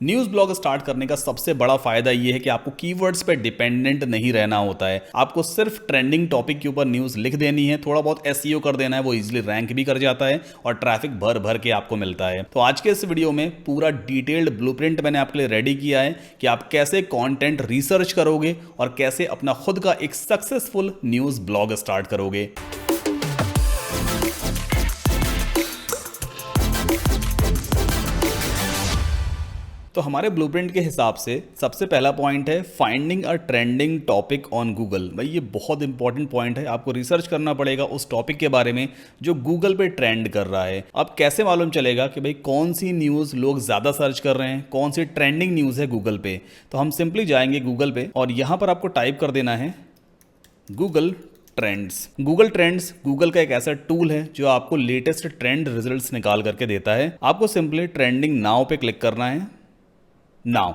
News blog start करने का सबसे बड़ा फायदा ये है कि आपको कीवर्ड्स पे डिपेंडेंट नहीं रहना होता है। आपको सिर्फ ट्रेंडिंग टॉपिक के ऊपर न्यूज़ लिख देनी है, थोड़ा बहुत एसईओ कर देना है, वो इजीली रैंक भी कर जाता है और ट्रैफिक भर भर के आपको मिलता है। तो आज के इस वीडियो में पूरा डिटेल्ड ब्लूप्रिंट मैंने आपके लिए रेडी किया है कि आप कैसे कंटेंट रिसर्च करोगे और कैसे अपना खुद का एक सक्सेसफुल न्यूज़ ब्लॉग स्टार्ट करोगे। तो हमारे ब्लूप्रिंट के हिसाब से सबसे पहला पॉइंट है finding a trending topic on Google. भाई ये बहुत इंपॉर्टेंट पॉइंट है, आपको रिसर्च करना पड़ेगा उस टॉपिक के बारे में जो गूगल पे ट्रेंड कर रहा है। अब कैसे मालूम चलेगा कि भाई कौन सी न्यूज़ लोग ज़्यादा सर्च कर रहे हैं, कौन सी ट्रेंडिंग न्यूज़ है गूगल पे। तो हम सिंपली जाएंगे गूगल पे और यहाँ पर आपको टाइप कर देना है Google trends. Google trends Google का एक ऐसा टूल है जो आपको लेटेस्ट ट्रेंड रिजल्ट्स निकाल करके देता है। आपको सिंपली ट्रेंडिंग नाउ पे क्लिक करना है। नाउ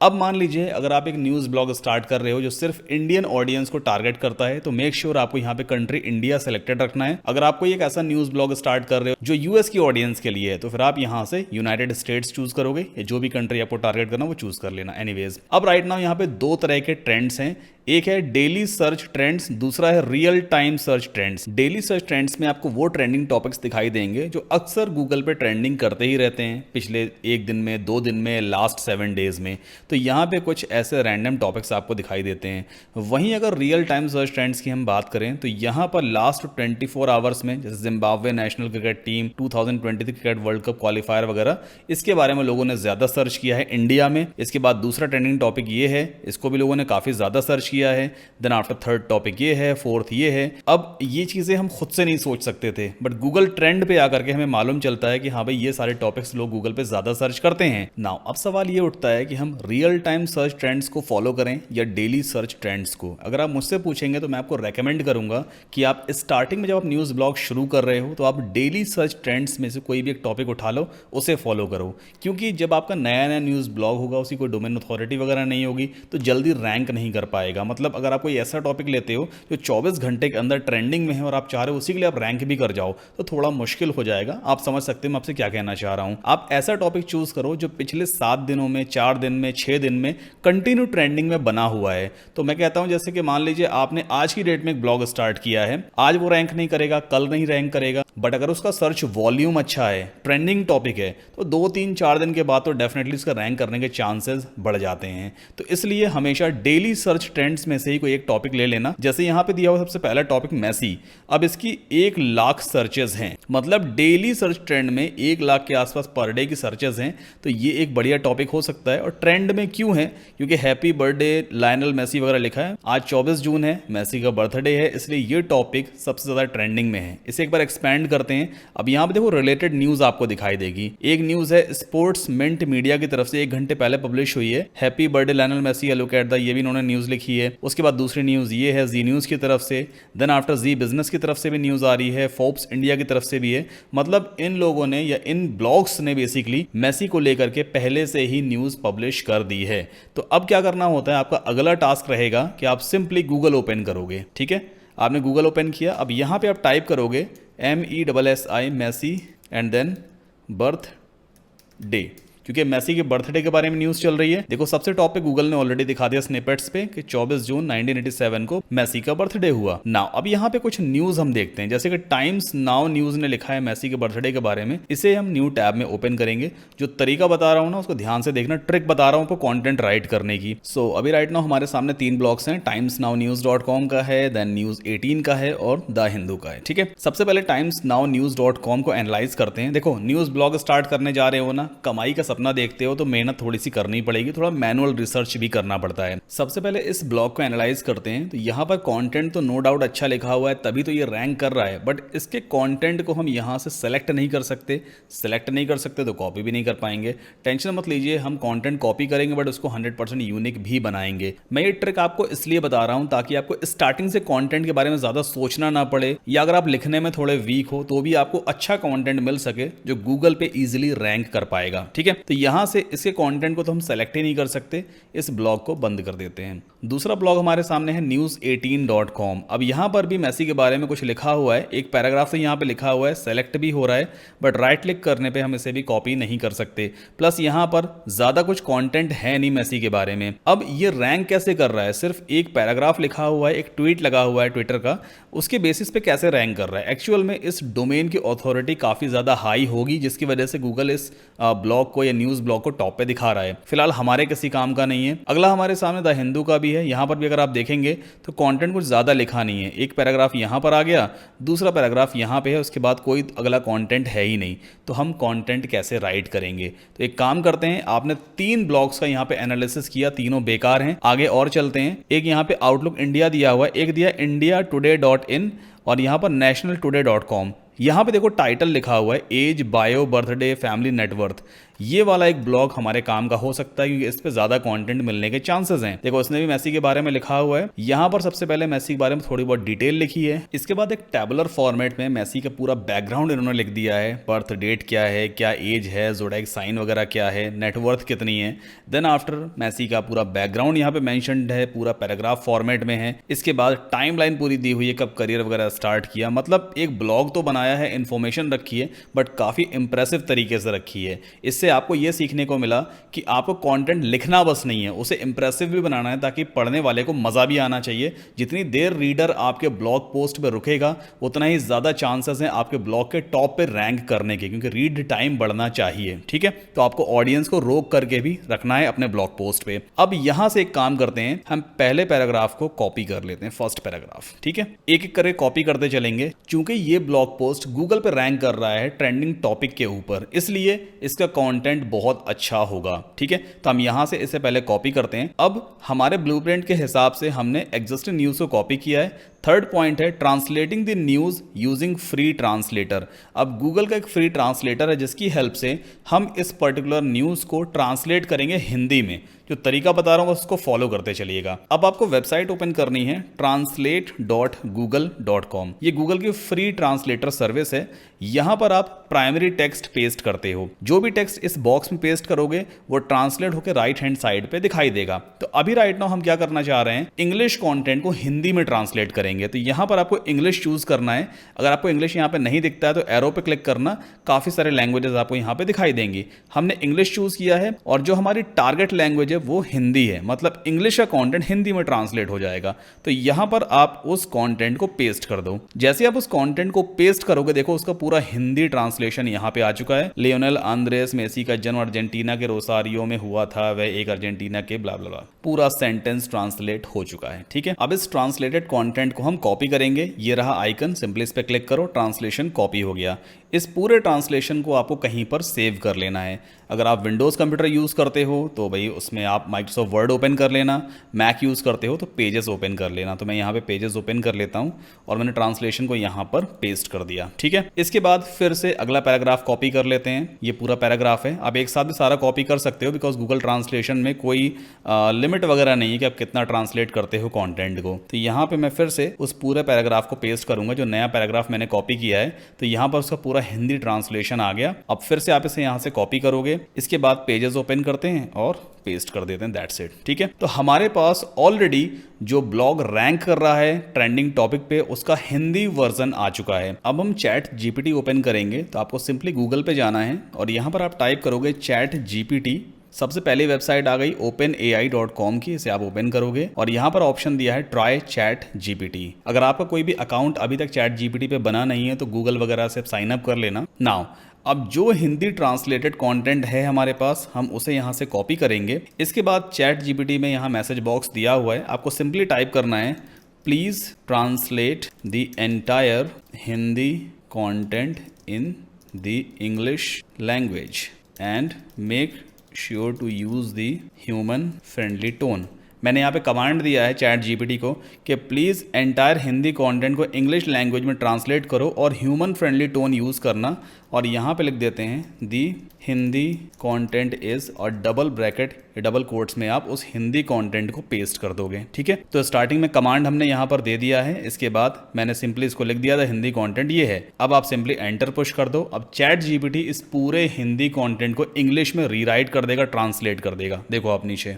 अब मान लीजिए अगर आप एक न्यूज़ ब्लॉग स्टार्ट कर रहे हो जो सिर्फ इंडियन ऑडियंस को टारगेट करता है, तो मेक श्योर आपको यहाँ पे कंट्री इंडिया सेलेक्टेड रखना है। अगर आपको एक ऐसा न्यूज़ ब्लॉग स्टार्ट कर रहे हो जो यूएस की ऑडियंस के लिए है, तो फिर आप यहाँ से यूनाइटेड स्टेट्स चूज करोगे या जो भी कंट्री आपको टारगेट करना वो चूज कर लेना। एनीवेज अब राइट नाउ यहाँ पे दो तरह के ट्रेंड्स हैं, एक है डेली सर्च ट्रेंड्स, दूसरा है real time search trends. Daily search trends में आपको वो ट्रेंडिंग टॉपिक्स दिखाई देंगे जो अक्सर गूगल पे ट्रेंडिंग करते ही रहते हैं पिछले एक दिन में, 2 दिन में, लास्ट 7 डेज में। तो यहाँ पे कुछ ऐसे रैंडम टॉपिक्स आपको दिखाई देते हैं। वहीं अगर रियल टाइम सर्च ट्रेंड्स की हम बात करें तो यहाँ पर लास्ट 24 आवर्स में जैसे Zimbabwe national cricket team 2023 cricket world cup qualifier वगैरह, इसके बारे में लोगों ने ज्यादा सर्च किया है इंडिया में। इसके बाद दूसरा ट्रेंडिंग टॉपिक ये है, इसको भी लोगों ने काफी ज्यादा सर्च किया है। देन आफ्टर थर्ड टॉपिक ये है, फोर्थ ये है। अब ये चीजें हम खुद से नहीं सोच सकते थे, बट गूगल ट्रेंड पे आकर के हमें मालूम चलता है कि हाँ भाई ये सारे टॉपिक्स लोग गूगल पे ज्यादा सर्च करते हैं। नाउ अब सवाल ये उठता है कि हम रियल टाइम सर्च ट्रेंड्स को फॉलो करें या डेली सर्च ट्रेंड्स को। अगर आप मुझसे पूछेंगे तो मैं आपको रेकमेंड करूंगा कि आप स्टार्टिंग में जब आप न्यूज़ ब्लॉग शुरू कर रहे हो तो आप डेली सर्च ट्रेंड्स में से कोई भी एक टॉपिक उठा लो, उसे फॉलो करो। क्योंकि जब आपका नया नया न्यूज़ ब्लॉग होगा, उसकी कोई डोमेन अथॉरिटी वगैरह नहीं होगी, तो जल्दी रैंक नहीं कर पाएगा। मतलब अगर आप कोई ऐसा टॉपिक लेते हो जो 24 घंटे के अंदर ट्रेंडिंग में है और आप चाह रहे हो उसी के लिए आप रैंक भी कर जाओ, तो थोड़ा मुश्किल हो जाएगा। आप समझ सकते हैं मैं आपसे क्या कहना चाह रहा हूं। आप ऐसा टॉपिक चूज करो जो पिछले 7 दिनों में, 4 दिन में, 6 दिन में कंटिन्यू ट्रेंडिंग में बना हुआ है। तो मैं कहता हूं जैसे कि मान लीजिए आपने आज की डेट में एक ब्लॉग स्टार्ट किया है, आज वो रैंक नहीं करेगा, कल नहीं रैंक करेगा, बट अगर उसका सर्च वॉल्यूम अच्छा है, ट्रेंडिंग टॉपिक है, तो 2, 3, 4 दिन के बाद तो डेफिनेटली उसका रैंक करने के चांसेस बढ़ जाते हैं। तो इसलिए हमेशा डेली सर्च ट्रेंड्स में से ही कोई एक टॉपिक ले लेना। जैसे यहां पे दिया हुआ सबसे पहला टॉपिक मैसी, अब इसकी 1 लाख सर्चेस हैं, मतलब डेली सर्च ट्रेंड में 1 लाख के आसपास पर डे की सर्चेस हैं। तो ये एक बढ़िया टॉपिक हो सकता है। और ट्रेंड में क्यों है? क्योंकि हैप्पी बर्थडे लायनल मेसी वगैरह लिखा है, आज 24 जून है, मेसी का बर्थडे है, इसलिए ये टॉपिक सबसे ज्यादा ट्रेंडिंग में है। इसे एक बार एक्सपैंड करते हैं। अब यहां पे देखो रिलेटेड न्यूज आपको दिखाई देगी। एक न्यूज है स्पोर्ट्स मिंट मीडिया की तरफ से 1 घंटे पहले पब्लिश हुई है, happy birthday Lionel Messi look at the, ये भी इन्होंने न्यूज लिखी है। उसके बाद दूसरी न्यूज ये है जी न्यूज की तरफ से, देन आफ्टर जी बिजनेस की तरफ से भी न्यूज आ रही है, फोर्ब्स इंडिया की तरफ से भी है। मतलब इन लोगों ने या इन ब्लॉग्स ने बेसिकली मेसी को लेकर के पहले से ही न्यूज पब्लिश कर दी है। तो अब क्या करना होता है, आपका अगला टास्क रहेगा कि आप सिंपली गूगल ओपन करोगे। ठीक है, आपने गूगल ओपन किया, अब यहां पे आप टाइप करोगे MESSI Messi and then birthday, क्योंकि मेसी के बर्थडे के बारे में न्यूज चल रही है। देखो सबसे टॉप पे गूगल ने ऑलरेडी दिखा दिया स्निपेट्स पे कि 24 जून 1987 को मेसी का बर्थडे हुआ। नाउ अब यहाँ पे कुछ न्यूज हम देखते हैं, जैसे कि टाइम्स नाउ न्यूज ने लिखा है मेसी के बर्थडे के बारे में। इसे हम न्यू टैब में ओपन करेंगे। जो तरीका बता रहा हूँ ना उसको ध्यान से देखना, ट्रिक बता रहा हूँ कॉन्टेंट राइट करने की। सो अभी राइट नाउ हमारे सामने 3 ब्लॉग्स हैं, टाइम्स नाउ न्यूज.com का है, देन न्यूज 18 का है और द हिंदू का है। ठीक है, सबसे पहले टाइम्स नाउ न्यूज.com को एनालाइज करते हैं। देखो न्यूज ब्लॉग स्टार्ट करने जा रहे हो ना, कमाई का सपना देखते हो, तो मेहनत थोड़ी सी करनी पड़ेगी, थोड़ा मैनुअल रिसर्च भी करना पड़ता है। सबसे पहले इस ब्लॉग को एनालाइज करते हैं। तो यहाँ पर कंटेंट तो नो डाउट अच्छा लिखा हुआ है, तभी तो ये रैंक कर रहा है, बट इसके कंटेंट को हम यहाँ से सेलेक्ट नहीं कर सकते। सेलेक्ट नहीं कर सकते तो कॉपी भी नहीं कर पाएंगे। टेंशन मत लीजिए, हम कंटेंट कॉपी करेंगे बट उसको 100% यूनिक भी बनाएंगे। मैं ये ट्रिक आपको इसलिए बता रहा हूँ ताकि आपको स्टार्टिंग से कंटेंट के बारे में ज्यादा सोचना ना पड़े, या अगर आप लिखने में थोड़े वीक हो तो भी आपको अच्छा कंटेंट मिल सके जो गूगल पे इजिली रैंक कर पाएगा। ठीक है, तो यहाँ से इसके कंटेंट को तो हम सेलेक्ट ही नहीं कर सकते, इस ब्लॉग को बंद कर देते हैं। दूसरा ब्लॉग हमारे सामने है news18.com। अब यहाँ पर भी मेसी के बारे में कुछ लिखा हुआ है, एक पैराग्राफ से यहाँ पे लिखा हुआ है, सेलेक्ट भी हो रहा है, बट राइट क्लिक करने पे हम इसे भी कॉपी नहीं कर सकते। प्लस यहाँ पर ज़्यादा कुछ कंटेंट है नहीं मेसी के बारे में। अब ये रैंक कैसे कर रहा है, सिर्फ एक पैराग्राफ लिखा हुआ है, एक ट्वीट लगा हुआ है ट्विटर का, उसके बेसिस पे कैसे रैंक कर रहा है। एक्चुअल में इस डोमेन की अथॉरिटी काफ़ी ज़्यादा हाई होगी, जिसकी वजह से गूगल इस ब्लॉग को या न्यूज़ ब्लॉग को टॉप पे दिखा रहा है। फिलहाल हमारे किसी काम का नहीं है। अगला हमारे सामने द हिंदू का भी है। यहाँ पर भी अगर आप देखेंगे तो कंटेंट कुछ ज़्यादा लिखा नहीं है, एक पैराग्राफ यहाँ पर आ गया, दूसरा पैराग्राफ यहाँ पे है, उसके बाद कोई अगला कंटेंट है ही नहीं। तो हम कंटेंट कैसे राइट करेंगे? तो एक काम करते हैं, आपने 3 ब्लॉग्स का यहाँ पे एनालिसिस किया, तीनों बेकार हैं, आगे और चलते हैं। एक यहाँ पे आउटलुक इंडिया दिया हुआ है, एक दिया indiatoday.in और यहाँ पर nationaltoday.com। यहाँ पे देखो टाइटल लिखा हुआ है age, bio, birthday, family, net worth. ये वाला एक ब्लॉग हमारे काम का हो सकता है, क्योंकि इस पे ज्यादा कंटेंट मिलने के चांसेस हैं। देखो उसने भी मेसी के बारे में लिखा हुआ है, यहाँ पर सबसे पहले मेसी के बारे में थोड़ी बहुत डिटेल लिखी है। इसके बाद एक टेबुलर फॉर्मेट में मेसी का पूरा बैकग्राउंड इन्होंने लिख दिया है, बर्थ डेट क्या है, क्या एज है, ज़ोडिएक साइन वगैरह क्या है, नेटवर्थ कितनी है। देन आफ्टर मेसी का पूरा बैकग्राउंड यहाँ पे मैंशनड है, पूरा पैराग्राफ फॉर्मेट में है। इसके बाद टाइमलाइन पूरी दी हुई है, कब करियर वगैरह स्टार्ट किया। मतलब एक ब्लॉग तो बनाया है, इन्फॉर्मेशन रखी है, बट काफ़ी इंप्रेसिव तरीके से रखी है। इससे आपको यह सीखने को मिला कि आपको कंटेंट लिखना बस नहीं है, उसे इंप्रेसिव भी बनाना है, ताकि पढ़ने वाले को मजा भी आना चाहिए। जितनी देर रीडर आपके ब्लॉग पोस्ट पे रुकेगा, उतना ही ज्यादा चांसेस हैं आपके ब्लॉग के टॉप पे रैंक करने के, क्योंकि रीड टाइम बढ़ना चाहिए। ठीक है, तो आपको ऑडियंस को रोक करके भी रखना है अपने ब्लॉग पोस्ट पे। अब यहां से एक काम करते हैं, हम पहले पैराग्राफ को कॉपी कर लेते हैं, फर्स्ट पैराग्राफ। ठीक है, एक एक करके कॉपी करते चलेंगे। चूंकि ये ब्लॉग पोस्ट गूगल पे रैंक कर रहा है ट्रेंडिंग टॉपिक के ऊपर, इसलिए इसका कंटेंट बहुत अच्छा होगा। ठीक है, तो हम यहां से इसे पहले कॉपी करते हैं। अब हमारे ब्लूप्रिंट के हिसाब से हमने एग्जिस्टिंग न्यूज़ को कॉपी किया है। थर्ड पॉइंट है translating the news using free translator. अब गूगल का एक फ्री ट्रांसलेटर है, जिसकी हेल्प से हम इस पर्टिकुलर न्यूज़ को ट्रांसलेट करेंगे हिंदी में। जो तरीका बता रहा हूँ उसको फॉलो करते चलिएगा। अब आपको वेबसाइट ओपन करनी है translate.google.com। ये गूगल की फ्री ट्रांसलेटर सर्विस है। यहाँ पर आप प्राइमरी टेक्स्ट पेस्ट करते हो, जो भी टेक्स्ट इस बॉक्स में पेस्ट करोगे वो ट्रांसलेट होकर राइट हैंड साइड पे दिखाई देगा। तो अभी राइट नाउ हम क्या करना चाह रहे हैं, इंग्लिश कंटेंट को हिंदी में ट्रांसलेट करेंगे। तो यहाँ पर आपको इंग्लिश चूज करना है। अगर आपको इंग्लिश यहाँ पे नहीं दिखता है तो एरो पे क्लिक करना, काफी सारे लैंग्वेजेस आपको यहाँ पे दिखाई देंगी। हमने इंग्लिश चूज किया है और जो हमारी टारगेट लैंग्वेज है वो हिंदी है, मतलब इंग्लिश का कंटेंट हिंदी में ट्रांसलेट हो जाएगा। तो यहाँ पर आप उस कंटेंट को पेस्ट कर दो। जैसे आप उस कंटेंट को पेस्ट करोगे, देखो उसका पूरा हिंदी ट्रांसलेशन यहाँ पे आ चुका है। लियोनेल आंद्रेस मेसी का जन्म अर्जेंटीना के रोसारियो में हुआ था, वह एक अर्जेंटीना के ब्ला ब्ला ब्ला, पूरा सेंटेंस ट्रांसलेट हो चुका है। ठीक है, अब इस ट्रांसलेटेड कंटेंट को हम कॉपी करेंगे। ये रहा आइकन, सिंपली इस पे क्लिक करो, ट्रांसलेशन कॉपी हो गया। इस पूरे ट्रांसलेशन को आपको कहीं पर सेव कर लेना है। अगर आप विंडोज़ कंप्यूटर यूज़ करते हो तो भाई उसमें आप माइक्रोसॉफ्ट वर्ड ओपन कर लेना, मैक यूज़ करते हो तो पेजेस ओपन कर लेना। तो मैं यहाँ पे पेजेस ओपन कर लेता हूँ और मैंने ट्रांसलेशन को यहाँ पर पेस्ट कर दिया। ठीक है, इसके बाद फिर से अगला पैराग्राफ कॉपी कर लेते हैं। ये पूरा पैराग्राफ है, आप एक साथ भी सारा कॉपी कर सकते हो, बिकॉज गूगल ट्रांसलेशन में कोई लिमिट वगैरह नहीं है कि आप कितना ट्रांसलेट करते हो कॉन्टेंट को। तो यहाँ पर मैं फिर से उस पूरे पैराग्राफ को पेस्ट करूँगा, जो नया पैराग्राफ मैंने कॉपी किया है। तो यहाँ पर उसका पूरा हिंदी ट्रांसलेशन आ गया। अब फिर से आप इसे यहाँ से कॉपी करोगे, इसके बाद पेजेस ओपन करते हैं और पेस्ट कर देते हैं, दैट्स इट। ठीक है, तो हमारे पास ऑलरेडी जो ब्लॉग रैंक कर रहा है ट्रेंडिंग टॉपिक पे, उसका हिंदी वर्जन आ चुका है। अब हम चैट जीपीटी ओपन करेंगे, तो आपको सिंपली गूगल पे जाना है और यहाँ पर आप टाइप करोगे चैट जीपीटी। सबसे पहली वेबसाइट आ गई openai.com की, इसे आप ओपन करोगे और यहाँ पर ऑप्शन दिया है ट्राई चैट जीपीटी। अगर आपका कोई भी अकाउंट अभी तक चैट जीपीटी पे बना नहीं है तो गूगल वगैरह से साइन अप कर लेना। नाउ अब जो हिंदी ट्रांसलेटेड कंटेंट है हमारे पास, हम उसे यहाँ से कॉपी करेंगे। इसके बाद चैट जीपीटी में यहाँ मैसेज बॉक्स दिया हुआ है, आपको सिंपली टाइप करना है please translate the entire Hindi content in the English language and make sure to use the human friendly tone। मैंने यहाँ पे कमांड दिया है चैट जीपीटी को कि प्लीज़ एंटायर हिंदी कंटेंट को इंग्लिश लैंग्वेज में ट्रांसलेट करो और ह्यूमन फ्रेंडली टोन यूज़ करना, और यहाँ पे लिख देते हैं दी हिंदी कंटेंट इज़, और डबल ब्रैकेट डबल कोट्स में आप उस हिंदी कंटेंट को पेस्ट कर दोगे। ठीक है, तो स्टार्टिंग में कमांड हमने यहाँ पर दे दिया है, इसके बाद मैंने सिंपली इसको लिख दिया था हिंदी कंटेंट ये है। अब आप सिंपली एंटर पुश कर दो। अब चैट जीपीटी इस पूरे हिंदी कंटेंट को इंग्लिश में रीराइट कर देगा, ट्रांसलेट कर देगा। देखो आप नीचे,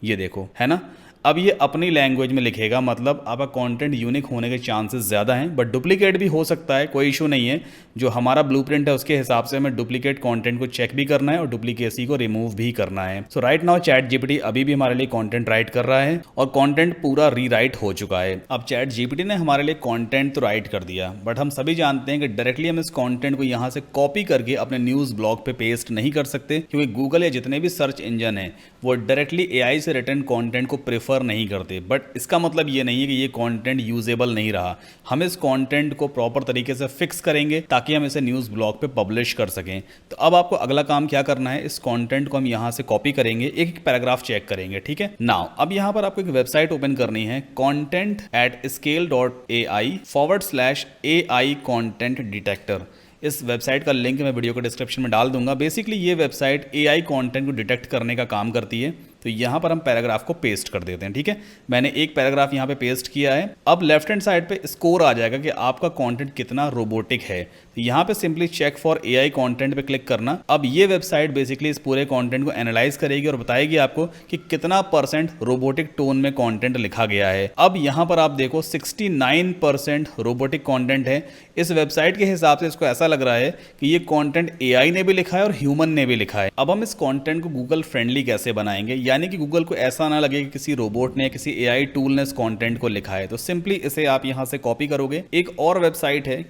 ये देखो, है ना। अब ये अपनी लैंग्वेज में लिखेगा, मतलब आपका कंटेंट यूनिक होने के चांसेस ज़्यादा हैं, बट डुप्लीकेट भी हो सकता है, कोई इशू नहीं है। जो हमारा ब्लूप्रिंट है उसके हिसाब से हमें डुप्लीकेट कंटेंट को चेक भी करना है और डुप्लीकेसी को रिमूव भी करना है। सो राइट नाउ चैट जीपीटी अभी भी हमारे लिए कंटेंट राइट कर रहा है और कंटेंट पूरा रीराइट हो चुका है। अब चैट जीपीटी ने हमारे लिए कंटेंट तो राइट कर दिया, बट हम सभी जानते हैं कि डायरेक्टली हम इस कंटेंट को यहाँ से कॉपी करके अपने न्यूज़ ब्लॉग पे पेस्ट नहीं कर सकते, क्योंकि गूगल या जितने भी सर्च इंजन है वो डायरेक्टली एआई से रिटर्न कंटेंट को प्रेफर नहीं करते। बट इसका मतलब ये नहीं है कि ये कंटेंट यूजेबल नहीं रहा। हम इस कंटेंट को प्रॉपर तरीके से फिक्स करेंगे ताकि हम इसे न्यूज़ ब्लॉग पे पब्लिश कर सकें। तो अब आपको अगला काम क्या करना है, इस कंटेंट को हम यहाँ से कॉपी करेंगे, एक एक पैराग्राफ चेक करेंगे। ठीक है, नाउ अब यहाँ पर आपको एक वेबसाइट ओपन करनी है, content@scale.ai/AI कंटेंट डिटेक्टर। इस वेबसाइट का लिंक मैं वीडियो के डिस्क्रिप्शन में डाल दूंगा। बेसिकली ये वेबसाइट एआई कंटेंट को डिटेक्ट करने का काम करती है। तो यहाँ पर हम पैराग्राफ को पेस्ट कर देते हैं। ठीक है, मैंने एक पैराग्राफ यहाँ पे पेस्ट किया है। अब लेफ्ट हैंड साइड पे स्कोर आ जाएगा कि आपका कंटेंट कितना रोबोटिक है। तो यहाँ पे simply check for AI content पे क्लिक करना। अब ये वेबसाइट बेसिकली इस पूरे कंटेंट को एनालाइज करेगी और बताएगी आपको कि कितना % रोबोटिक टोन में कंटेंट लिखा गया है। अब यहाँ पर आप देखो 69% रोबोटिक कंटेंट है। इस वेबसाइट के हिसाब से इसको ऐसा लग रहा है कि ये कंटेंट एआई ने भी लिखा है और ह्यूमन ने भी लिखा है। अब हम इस कंटेंट को गूगल फ्रेंडली कैसे बनाएंगे, यानी कि गूगल को ऐसा ना लगे कि किसी रोबोट ने, किसी एआई टूल ने इस कंटेंट को लिखा है। तो सिंपली इसे आप यहां से कॉपी करोगे। एक और वेबसाइट है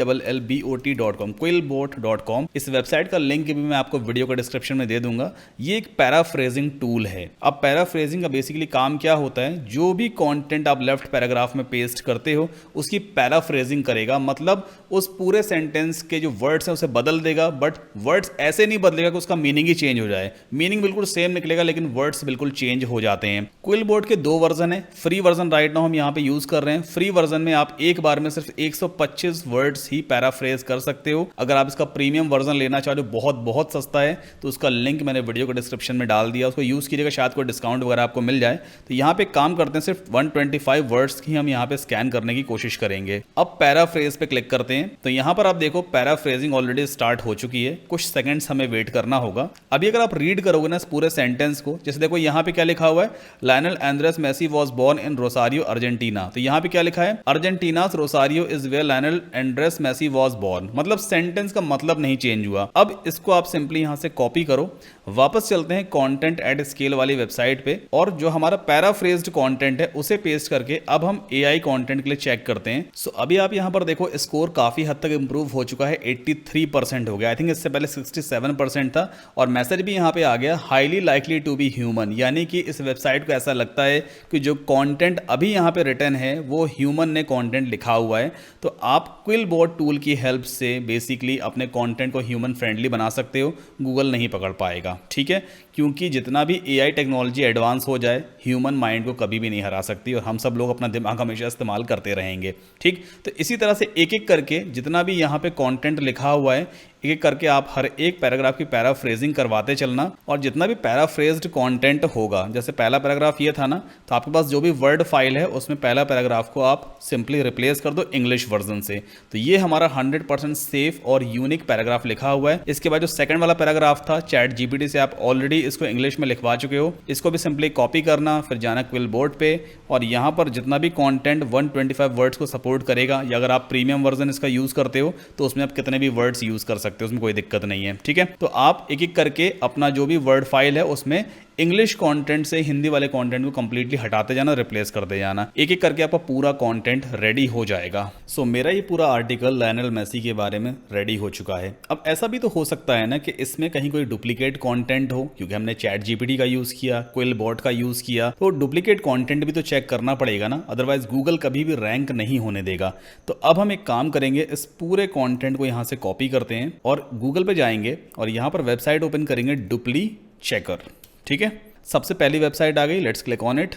quillbot.com, quillbot.com। इस वेबसाइट का लिंक भी मैं आपको वीडियो के डिस्क्रिप्शन में दे दूंगा। ये एक पैराफ्रेजिंग टूल है। अब पैराफ्रेजिंग का बेसिकली काम क्या होता है, जो भी कंटेंट आप लेफ्ट पैराग्राफ में पेस्ट करते हो उसकी पैराफ्रेजिंग करेगा, मतलब उस पूरे सेंटेंस के जो वर्ड्स हैं उसे बदल देगा, बट वर्ड्स ऐसे नहीं बदलेगा कि उसका मीनिंग ही चेंज हो जाए। मीनिंग बिल्कुल सेम निकलेगा लेकिन वर्ड्स बिल्कुल चेंज हो जाते हैं। क्विलबोट के 2 वर्जन है। फ्री वर्जन राइट नाउ हम यहाँ पे यूज कर रहे हैं। फ्री वर्जन में आप एक बार में सिर्फ 125 वर्ड्स ही पैराफ्रेज कर सकते हो। अगर आप इसका प्रीमियम वर्जन लेना चाहते हो, बहुत बहुत सस्ता है, तो उसका लिंक मैंने वीडियो के डिस्क्रिप्शन में डाल दिया, उसको यूज कीजिएगा, शायद कोई डिस्काउंट वगैरह आपको मिल जाए। तो यहाँ पे काम करते हैं, सिर्फ 125 वर्ड्स की हम यहाँ पे स्कैन करने की कोशिश करेंगे। अब पैराफ्रेज पे क्लिक करते हैं। तो यहाँ पर आप देखो पैराफ्रेजिंग ऑलरेडी स्टार्ट हो चुकी है। कुछ सेकंड्स हमें वेट करना होगा। अभी अगर आप रीड करोगे ना इस पूरे सेंटेंस को, जैसे देखो यहाँ पे क्या लिखा हुआ है, Lionel Andres Messi was born in Rosario Argentina. तो यहाँ पे क्या लिखा है, Argentina's Rosario is where Lionel Andres Messi was born. मतलब सेंटेंस का मतलब नहीं चेंज हुआ। अब इसको आप सिंपली यहाँ से कॉपी करो। वापस चलते हैं content@scale वाली वेबसाइट पे, और जो हमारा पैराफ्रेज्ड कंटेंट है उसे पेस्ट करके अब हम एआई कंटेंट के लिए चेक करते हैं। सो अभी आप यहाँ पर देखो स्कोर काफी हद तक इंप्रूव हो चुका है, 83% हो गया। आई थिंक इससे पहले 67% था। और मैसेज भी यहाँ पे आ गया, highly likely to be human, यानी कि इस वेबसाइट को ऐसा लगता है कि जो कंटेंट अभी यहाँ पे रिटर्न है वो ह्यूमन ने कंटेंट लिखा हुआ है। तो आप क्विलबोट टूल की हेल्प से बेसिकली अपने कंटेंट को ह्यूमन फ्रेंडली बना सकते हो। गूगल नहीं पकड़ पाएगा, ठीक है, क्योंकि जितना भी एआई टेक्नोलॉजी एडवांस हो जाए, ह्यूमन माइंड को कभी भी नहीं हरा सकती, और हम सब लोग अपना दिमाग हमेशा इस्तेमाल करते रहेंगे। ठीक, तो इसी तरह से एक एक करके जितना भी यहाँ पे कंटेंट लिखा हुआ है, एक एक करके आप हर एक पैराग्राफ की पैराफ्रेजिंग करवाते चलना। और जितना भी पैराफ्रेज्ड कंटेंट होगा, जैसे पहला पैराग्राफ ये था ना, तो आपके पास जो भी वर्ड फाइल है उसमें पहला पैराग्राफ को आप सिंपली रिप्लेस कर दो इंग्लिश वर्जन से। तो ये हमारा 100% सेफ और यूनिक पैराग्राफ लिखा हुआ है। इसके बाद जो सेकंड वाला पैराग्राफ था, चैट जीपीटी से आप ऑलरेडी इसको इंग्लिश में लिखवा चुके हो, इसको भी सिंपली कॉपी करना, फिर जाना क्विलबोट पे, और यहाँ पर जितना भी कंटेंट 125 वर्ड्स को सपोर्ट करेगा, या अगर आप प्रीमियम वर्जन इसका यूज करते हो तो उसमें आप कितने भी वर्ड्स यूज कर सकते हो, उसमें कोई दिक्कत नहीं है। ठीक है, तो आप एक एक करके अपना जो भी वर्ड फाइल है उसमें इंग्लिश कंटेंट से हिंदी वाले कंटेंट को कंप्लीटली हटाते जाना, रिप्लेस करते जाना। एक एक करके आपका पूरा कंटेंट रेडी हो जाएगा। सो मेरा ये पूरा आर्टिकल लायनल मेसी के बारे में रेडी हो चुका है। अब ऐसा भी तो हो सकता है ना कि इसमें कहीं कोई डुप्लीकेट कंटेंट हो, क्योंकि हमने चैट जीपीटी का यूज किया, क्विलबोट का यूज किया, तो डुप्लीकेट कंटेंट भी तो चेक करना पड़ेगा ना, अदरवाइज गूगल कभी भी रैंक नहीं होने देगा। तो अब हम एक काम करेंगे, इस पूरे कंटेंट को यहाँ से कॉपी करते हैं और गूगल पे जाएंगे और यहाँ पर वेबसाइट ओपन करेंगे डुप्ली चेकर। ठीक है, सबसे पहली वेबसाइट आ गई, let's click on it.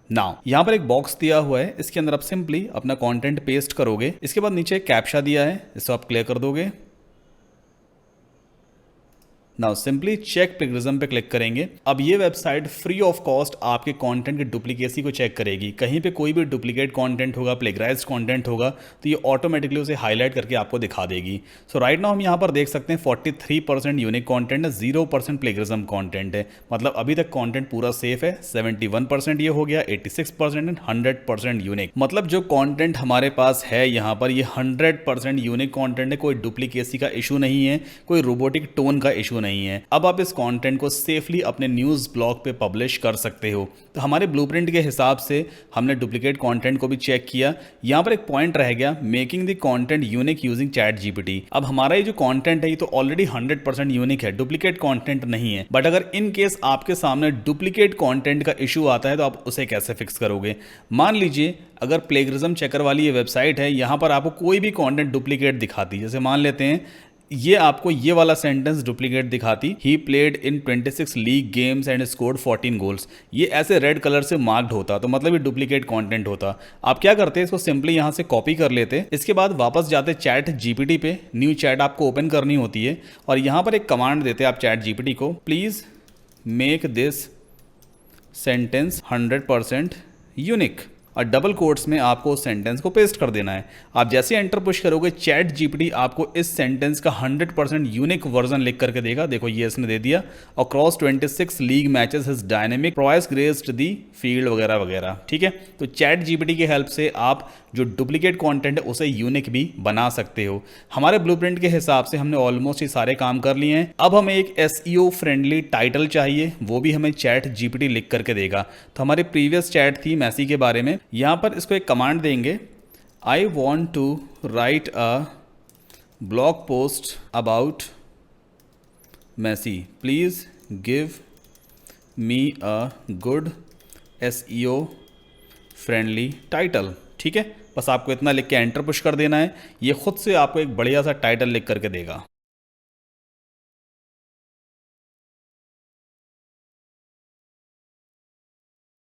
Now यहाँ पर एक बॉक्स दिया हुआ है, इसके अंदर आप सिंपली अपना कंटेंट पेस्ट करोगे। इसके बाद नीचे एक कैप्चा दिया है, इसको आप क्लियर कर दोगे। नाउ सिंपली चेक प्लेगरिज्म पे क्लिक करेंगे। अब ये वेबसाइट फ्री ऑफ कॉस्ट आपके कंटेंट की डुप्लीकेसी को चेक करेगी। कहीं पे कोई भी डुप्लीकेट कंटेंट होगा, प्लेगराइज्ड कंटेंट होगा, तो ये ऑटोमेटिकली उसे हाईलाइट करके आपको दिखा देगी। सो राइट नाउ हम यहाँ पर देख सकते हैं 43% यूनिक कंटेंट है, 0% प्लेगरिज्म कंटेंट है। मतलब अभी तक कंटेंट पूरा सेफ है। 71% ये हो गया, 86% एंड 100% यूनिक। मतलब जो कंटेंट हमारे पास है यहाँ पर, ये 100% यूनिक कंटेंट है। कोई डुप्लीकेसी का इशू नहीं है, कोई रोबोटिक टोन का इशू नहीं है। अब आप इस कंटेंट को सेफली अपने न्यूज़ ब्लॉग पे पब्लिश कर सकते हो। तो हमारे ब्लूप्रिंट के हिसाब से हमने डुप्लीकेट कंटेंट को भी चेक किया। यहाँ पर एक पॉइंट रह गया, making the content unique using chat GPT. अब हमारा ये जो कंटेंट है ये तो ऑलरेडी 100% यूनिक है, डुप्लीकेट कंटेंट नहीं है। बट अगर इन केस आपके सामने डुप्लीकेट कंटेंट का इशू आता है तो आप उसे कैसे फिक्स करोगे? मान लीजिए अगर प्लेगरिज्म चेकर वाली ये वेबसाइट है, यहाँ पर आपको कोई भी कंटेंट डुप्लीकेट दिखाती है। जैसे मान लेते हैं ये आपको ये वाला सेंटेंस डुप्लीकेट दिखाती, he played in 26 league games and scored 14 goals. ये ऐसे रेड कलर से मार्क्ड होता, तो मतलब ये डुप्लीकेट कंटेंट होता। आप क्या करते हैं, इसको सिंपली यहाँ से कॉपी कर लेते, इसके बाद वापस जाते चैट जीपीटी पे, न्यू चैट आपको ओपन करनी होती है और यहाँ पर एक कमांड देते आप चैट जीपीटी को, please make this sentence 100% unique, और डबल कोट्स में आपको उस सेंटेंस को पेस्ट कर देना है। आप जैसे एंटर पुश करोगे, चैट जीपीटी आपको इस सेंटेंस का 100% यूनिक वर्जन लिख करके देगा। देखो ये इसने दे दिया, across 26 league matches his dynamic prowess graced the field वगैरह वगैरह। ठीक है, तो चैट जीपीटी की हेल्प से आप जो डुप्लीकेट कंटेंट है उसे यूनिक भी बना सकते हो। हमारे ब्लूप्रिंट के हिसाब से हमने ऑलमोस्ट ये सारे काम कर लिए हैं। अब हमें एक एसईओ फ्रेंडली टाइटल चाहिए, वो भी हमें चैट जीपीटी लिख करके देगा। तो हमारी प्रीवियस चैट थी मैसी के बारे में, यहाँ पर इसको एक कमांड देंगे, I want to write a blog post about Messi, please give me a good SEO friendly title. ठीक है, बस आपको इतना लिख के एंटर पुश कर देना है, ये खुद से आपको एक बढ़िया सा टाइटल लिख करके देगा।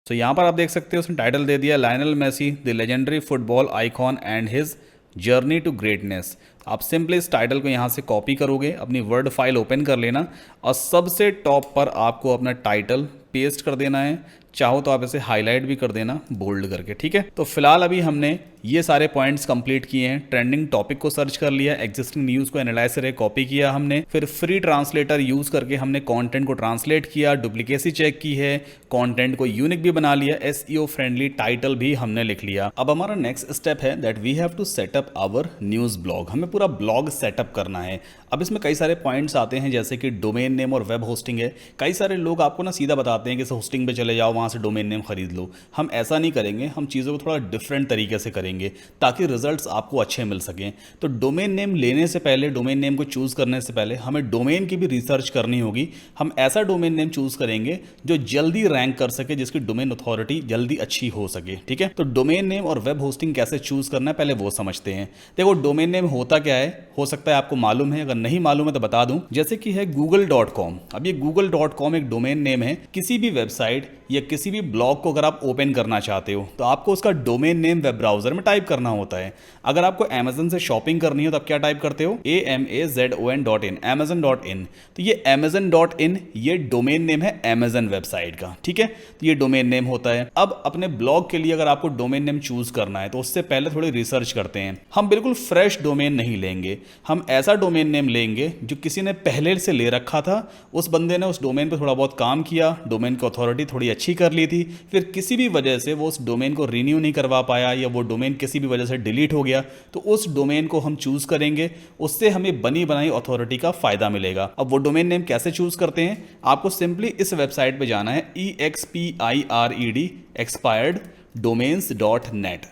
तो यहाँ पर आप देख सकते हो उसने टाइटल दे दिया, Lionel Messi the legendary football icon and his journey to greatness. आप सिंपली इस टाइटल को यहाँ से कॉपी करोगे, अपनी वर्ड फाइल ओपन कर लेना और सबसे टॉप पर आपको अपना टाइटल पेस्ट कर देना है। चाहो तो आप इसे हाईलाइट भी कर देना बोल्ड करके। ठीक है, तो फिलहाल अभी हमने ये सारे पॉइंट्स कंप्लीट किए हैं। ट्रेंडिंग टॉपिक को सर्च कर लिया, एग्जिस्टिंग न्यूज़ को एनालाइज करके कॉपी किया हमने, फिर फ्री ट्रांसलेटर यूज़ करके हमने कंटेंट को ट्रांसलेट किया, डुप्लीकेसी चेक की है, कंटेंट को यूनिक भी बना लिया, एसईओ फ्रेंडली टाइटल भी हमने लिख लिया। अब हमारा नेक्स्ट स्टेप है that we have to setup our news blog. हमें पूरा ब्लॉग सेटअप करना है। अब इसमें कई सारे पॉइंट्स आते हैं, जैसे कि डोमेन नेम और वेब होस्टिंग है। कई सारे लोग आपको ना सीधा बताते हैं कि होस्टिंग पे चले जाओ, वहाँ से डोमेन नेम खरीद लो। हम ऐसा नहीं करेंगे, हम चीज़ों को थोड़ा डिफरेंट तरीके से करेंगे ताकि रिजल्ट्स आपको अच्छे मिल सकें। तो डोमेन नेम लेने से पहले, डोमेन नेम को चूज़ करने से पहले हमें डोमेन की भी रिसर्च करनी होगी। हम ऐसा डोमेन नेम चूज़ करेंगे जो जल्दी रैंक कर सके, जिसकी डोमेन अथॉरिटी जल्दी अच्छी हो सके। ठीक है, तो डोमेन नेम और वेब होस्टिंग कैसे चूज़ करना है पहले वो समझते हैं। देखो डोमेन नेम होता क्या है, हो सकता है आपको मालूम है, अगर नहीं मालूम है तो बता दूं। जैसे कि है google.com। अब ये google.com एक डोमेन नेम है। किसी भी वेबसाइट या किसी भी ब्लॉग को अगर आप ओपन करना चाहते हो तो आपको उसका डोमेन नेम वेब ब्राउजर में टाइप करना होता है। अगर आपको अमेजन से शॉपिंग करनी हो तो आप क्या टाइप करते हो, amazon.in, amazon.in। तो ये amazon.in ये डोमेन नेम है अमेजन वेबसाइट का। ठीक है, तो ये डोमेन नेम होता है। अब अपने ब्लॉग के लिए अगर आपको डोमेन नेम चूज करना है तो उससे पहले थोड़ी रिसर्च करते हैं। हम बिल्कुल फ्रेश डोमेन नहीं लेंगे, हम ऐसा डोमेन नेम लेंगे जो किसी ने पहले से ले रखा था, उस बंदे ने उस डोमेन पर थोड़ा बहुत काम किया, डोमेन की अथॉरिटी थोड़ी अच्छी कर ली थी, फिर किसी भी वजह से वो उस डोमेन को रिन्यू नहीं करवा पाया या वो डोमेन किसी भी वजह से डिलीट हो गया, तो उस डोमेन को हम चूज करेंगे, उससे हमें बनी बनाई अथॉरिटी का फायदा मिलेगा। अब वो डोमेन नेम कैसे चूज करते हैं, आपको सिंपली इस वेबसाइट पे जाना है, expired expired domains.net।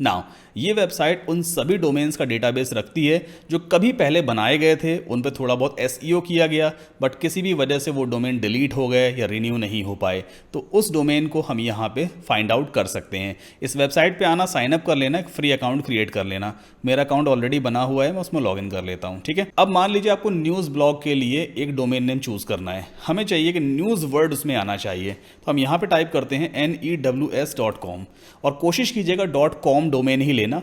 नाउ ये वेबसाइट उन सभी डोमेन्स का डेटाबेस रखती है जो कभी पहले बनाए गए थे, उन पे थोड़ा बहुत एसईओ किया गया बट किसी भी वजह से वो डोमेन डिलीट हो गए या रिन्यू नहीं हो पाए, तो उस डोमेन को हम यहाँ पे फाइंड आउट कर सकते हैं। इस वेबसाइट पे आना, साइन अप कर लेना, एक फ्री अकाउंट क्रिएट कर लेना। मेरा अकाउंट ऑलरेडी बना हुआ है, मैं उसमें लॉग इन कर लेता हूँ। ठीक है, अब मान लीजिए आपको न्यूज़ ब्लॉग के लिए एक डोमेन नेम चूज करना है। हमें चाहिए कि न्यूज़ वर्ड उसमें आना चाहिए, तो हम यहाँ पे टाइप करते हैं news.com और कोशिश कीजिएगा .com डोमेन ही लेना।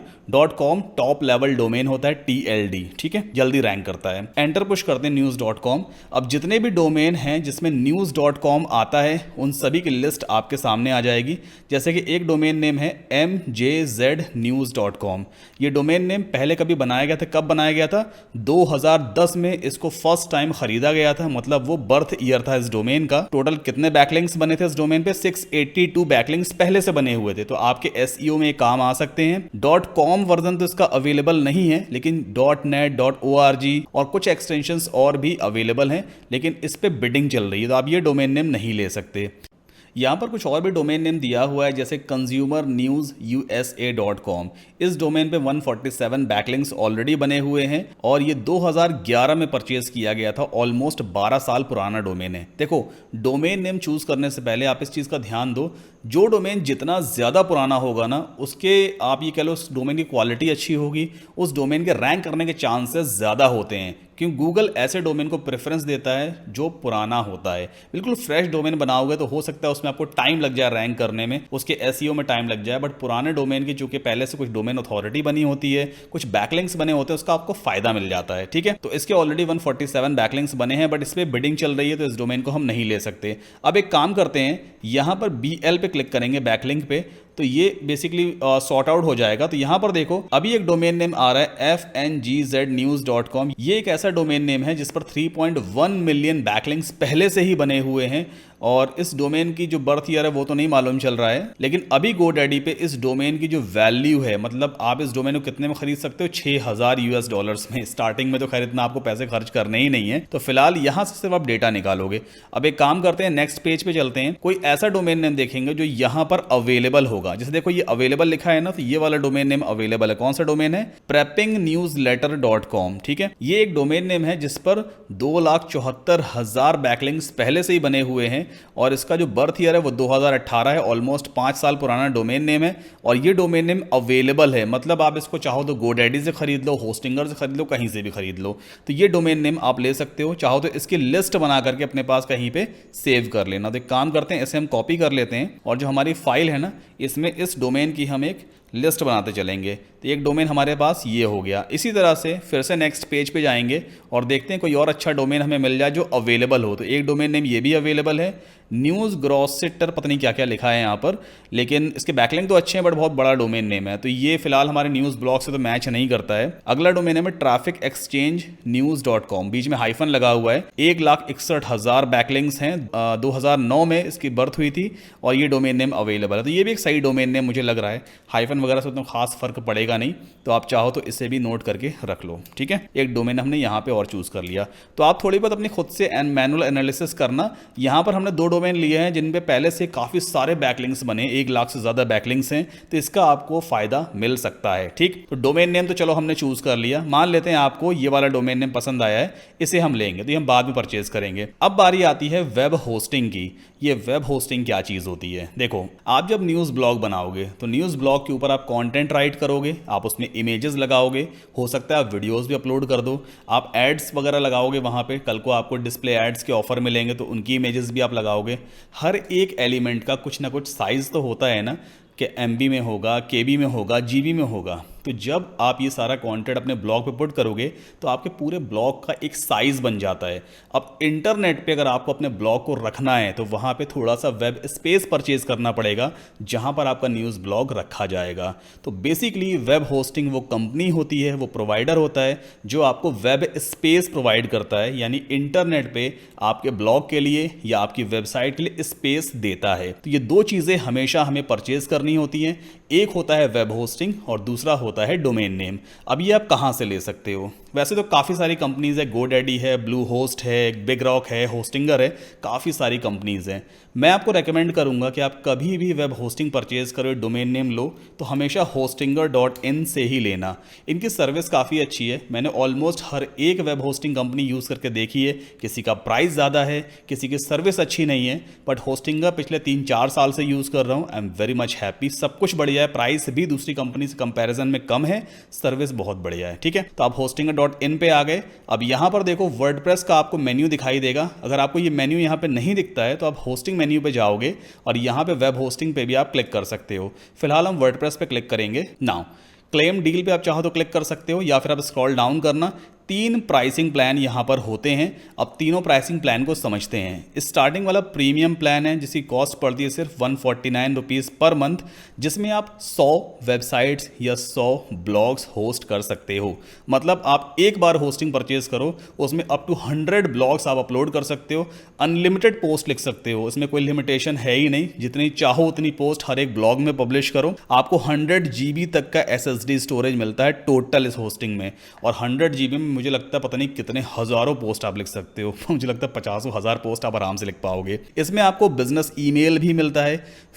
.com टॉप लेवल डोमेन होता है, TLD। ठीक है, जल्दी रैंक करता है। एंटर पुश करते हैं news.com। अब जितने भी डोमेन हैं जिसमें news.com आता है उन सभी की लिस्ट आपके सामने आ जाएगी। जैसे कि एक डोमेन नेम है mjznews.com। ये डोमेन नेम पहले कभी बनाया गया था, कब बनाया गया था? 2010 में इसको फर्स्ट टाइम खरीदा गया था, मतलब वो बर्थ ईयर था इस डोमेन का। टोटल कितने बैकलिंक्स बने थे इस डोमेन पे? 682 बैकलिंक्स पहले से बने हुए थे, तो आपके एसईओ में काम आ सकते हैं। .com वर्जन तो इसका अवेलेबल नहीं है, लेकिन .net, .org और कुछ एक्सटेंशंस और भी अवेलेबल हैं, लेकिन इस पे बिडिंग चल रही है, तो आप ये डोमेन नेम नहीं ले सकते। यहाँ पर कुछ और भी डोमेन नेम दिया हुआ है, जैसे consumernewsusa.com। इस डोमेन पे 147 बैकलिंक्स ऑलरेडी बने हुए हैं और ये 2011 में परचेज किया गया था। ऑलमोस्ट 12 साल पुराना डोमेन है। देखो, डोमेन नेम चूज करने से पहले आप इस चीज़ का ध्यान दो, जो डोमेन जितना ज़्यादा पुराना होगा ना, उसके आप ये कह लो उस डोमेन की क्वालिटी अच्छी होगी, उस डोमेन के रैंक करने के चांसेस ज़्यादा होते हैं, क्योंकि गूगल ऐसे डोमेन को प्रेफरेंस देता है जो पुराना होता है। बिल्कुल फ्रेश डोमेन बनाओगे तो हो सकता है उसमें आपको टाइम लग जाए रैंक करने में, उसके एसईओ में टाइम लग जाए, बट पुराने डोमेन की चूंकि पहले से कुछ डोमेन अथॉरिटी बनी होती है, कुछ बैकलिंक्स बने होते हैं, उसका आपको फायदा मिल जाता है। ठीक है, तो इसके ऑलरेडी 147 बैकलिंक्स बने हैं, बट इस पर बिडिंग चल रही है, तो इस डोमेन को हम नहीं ले सकते। अब एक काम करते हैं, यहाँ पर BL पे क्लिक करेंगे, बैकलिंक पे, तो ये बेसिकली सॉर्ट आउट हो जाएगा। तो यहां पर देखो, अभी एक डोमेन नेम आ रहा है fngznews.com। ये एक ऐसा डोमेन नेम है जिस पर 3.1 मिलियन बैकलिंक्स पहले से ही बने हुए हैं, और इस डोमेन की जो बर्थ ईयर है वो तो नहीं मालूम चल रहा है, लेकिन अभी GoDaddy पे इस डोमेन की जो वैल्यू है, मतलब आप इस डोमेन को कितने में खरीद सकते हो? $6000 में। स्टार्टिंग में तो खैर इतना आपको पैसे खर्च करने ही नहीं है, तो फिलहाल यहां से सिर्फ आप डेटा निकालोगे। अब एक काम करते हैं, नेक्स्ट पेज पे चलते हैं। कोई ऐसा डोमेन नेम देखेंगे जो यहां पर अवेलेबल होगा। जैसे देखो, ये अवेलेबल लिखा है ना, तो ये वाला डोमेन नेम अवेलेबल है। कौन सा डोमेन है? preppingnewsletter.com। ठीक है, ये एक डोमेन नेम है जिस पर 2,74,000 बैकलिंक्स पहले से ही बने हुए हैं, और इसका जो बर्थ ईयर है वो 2018 है। ऑलमोस्ट 5 साल पुराना डोमेन नेम है, और ये डोमेन नेम अवेलेबल है, मतलब आप इसको चाहो तो GoDaddy से खरीद लो, होस्टिंगर से खरीद लो, कहीं से भी खरीद लो। तो ये डोमेन नेम आप ले सकते हो, चाहो तो इसकी लिस्ट बना करके अपने पास कहीं पे सेव कर लेना। तो एक काम करते हैं, इसे हम कॉपी कर लेते हैं, और जो हमारी फाइल है ना, इसमें इस डोमेन की हम एक लिस्ट बनाते चलेंगे। तो एक डोमेन हमारे पास ये हो गया। इसी तरह से फिर से नेक्स्ट पेज पे जाएंगे और देखते हैं कोई और अच्छा डोमेन हमें मिल जाए जो अवेलेबल हो। तो एक डोमेन नेम ये भी अवेलेबल है, न्यूज़ ग्रॉसिटर, पता नहीं क्या क्या लिखा है यहाँ पर, लेकिन इसके बैकलिंक तो अच्छे हैं, बट बहुत बड़ा डोमेन नेम है, तो ये फिलहाल हमारे न्यूज़ ब्लॉग से तो मैच नहीं करता है। अगला डोमेन नेम है trafficexchangenews.com, बीच में हाइफन लगा हुआ है। 1,61,000 बैकलिंक्स हैं, 2009 में इसकी बर्थ हुई थी, और ये डोमेन नेम अवेलेबल है। तो ये भी एक सही डोमेन नेम मुझे लग रहा है। हाइफन वगैरह से उतना खास फर्क पड़ेगा नहीं, तो आप चाहो तो इसे भी नोट करके रख लो। ठीक है, एक डोमेन हमने यहाँ पे और चूज कर लिया। तो आप थोड़ी बहुत अपनी खुद से मैनुअल एनालिसिस करना। यहाँ पर हमने 2 डोमेन लिए हैं जिन पे पहले से काफी सारे बैकलिंक्स बने, 1 लाख से ज्यादा बैकलिंक्स हैं, तो इसका आपको फायदा मिल सकता है। ठीक, तो डोमेन नेम तो चलो हमने चूज कर लिया। मान लेते हैं आपको ये वाला डोमेन नेम पसंद आया है, इसे हम लेंगे, तो ये हम बाद में परचेज करेंगे। अब बारी आती है वेब होस्टिंग की। ये वेब होस्टिंग क्या चीज होती है? देखो, आप जब न्यूज़ ब्लॉग बनाओगे तो न्यूज़ ब्लॉग के ऊपर आप कंटेंट राइट करोगे, आप उसमें इमेजेस लगाओगे, हो सकता है आप वीडियोस भी अपलोड कर दो, आप एड्स वगैरह लगाओगे वहाँ पे, कल को आपको डिस्प्ले एड्स के ऑफर मिलेंगे तो उनकी इमेजेस भी आप लगाओगे। हर एक एलिमेंट का कुछ ना कुछ साइज तो होता है ना, कि MB में होगा, KB में होगा, GB में होगा। तो जब आप ये सारा कंटेंट अपने ब्लॉग पे पुट करोगे तो आपके पूरे ब्लॉग का एक साइज बन जाता है। अब इंटरनेट पे अगर आपको अपने ब्लॉग को रखना है तो वहाँ पे थोड़ा सा वेब स्पेस परचेज करना पड़ेगा, जहाँ पर आपका न्यूज़ ब्लॉग रखा जाएगा। तो बेसिकली वेब होस्टिंग वो कंपनी होती है, वो प्रोवाइडर होता है जो आपको वेब स्पेस प्रोवाइड करता है, यानी इंटरनेट पे आपके ब्लॉग के लिए या आपकी वेबसाइट के लिए स्पेस देता है। तो ये 2 चीज़ें हमेशा हमें परचेज करनी होती हैं। एक होता है वेब होस्टिंग और दूसरा होता है डोमेन नेम। अब ये आप कहाँ से ले सकते हो? वैसे तो काफ़ी सारी कंपनीज़ है, गोडैडी है, ब्लू होस्ट है, बिग रॉक है, होस्टिंगर है, काफ़ी सारी कंपनीज़ हैं। मैं आपको रेकमेंड करूंगा कि आप कभी भी वेब होस्टिंग परचेज करो, डोमेन नेम लो तो हमेशा hostinger.in से ही लेना। इनकी सर्विस काफ़ी अच्छी है, मैंने ऑलमोस्ट हर एक वेब होस्टिंग कंपनी यूज़ करके देखी है। किसी का प्राइस ज़्यादा है, किसी की सर्विस अच्छी नहीं है, बट होस्टिंगर पिछले 3-4 साल से यूज़ कर रहा हूँ। I am very much happy, सब कुछ बढ़िया है, प्राइस भी दूसरी कंपनी से कंपैरिजन में कम है, सर्विस बहुत बढ़िया है। ठीक है, तो आप hostinger.in पे आ गए। अब यहाँ पर देखो वर्डप्रेस का आपको मेन्यू दिखाई देगा। अगर आपको ये मेन्यू यहाँ पे नहीं दिखता है तो आप होस्टिंग मेन्यू पे जाओगे और यहाँ पे वेब होस्टिंग पे भी आप क्लिक कर सकते हो। फिलहाल हम वर्डप्रेस पे क्लिक करेंगे। नाउ क्लेम डील पे आप चाहो तो क्लिक कर सकते हो, या फिर आप स्क्रॉल डाउन करना। 3 प्राइसिंग प्लान यहाँ पर होते हैं। अब तीनों प्राइसिंग प्लान को समझते हैं। स्टार्टिंग वाला प्रीमियम प्लान है जिसकी कॉस्ट पड़ती है सिर्फ 149 रुपीज़ पर मंथ, जिसमें आप 100 वेबसाइट्स या 100 ब्लॉग्स होस्ट कर सकते हो। मतलब आप एक बार होस्टिंग परचेज करो, उसमें अप टू 100 ब्लॉग्स आप अपलोड कर सकते हो, अनलिमिटेड पोस्ट लिख सकते हो, इसमें कोई लिमिटेशन है ही नहीं, जितनी चाहो उतनी पोस्ट हर एक ब्लॉग में पब्लिश करो। आपको 100 GB तक का SSD स्टोरेज मिलता है टोटल इस होस्टिंग में, और 100 GB में मुझे लगता है पता नहीं कितने हजारों पोस्ट आप लिख सकते हो। मुझे लगता है 50,000 पोस्ट आप आराम से लिख पाओगे। इसमें आपको बिजनेस ईमेल भी मिलता है,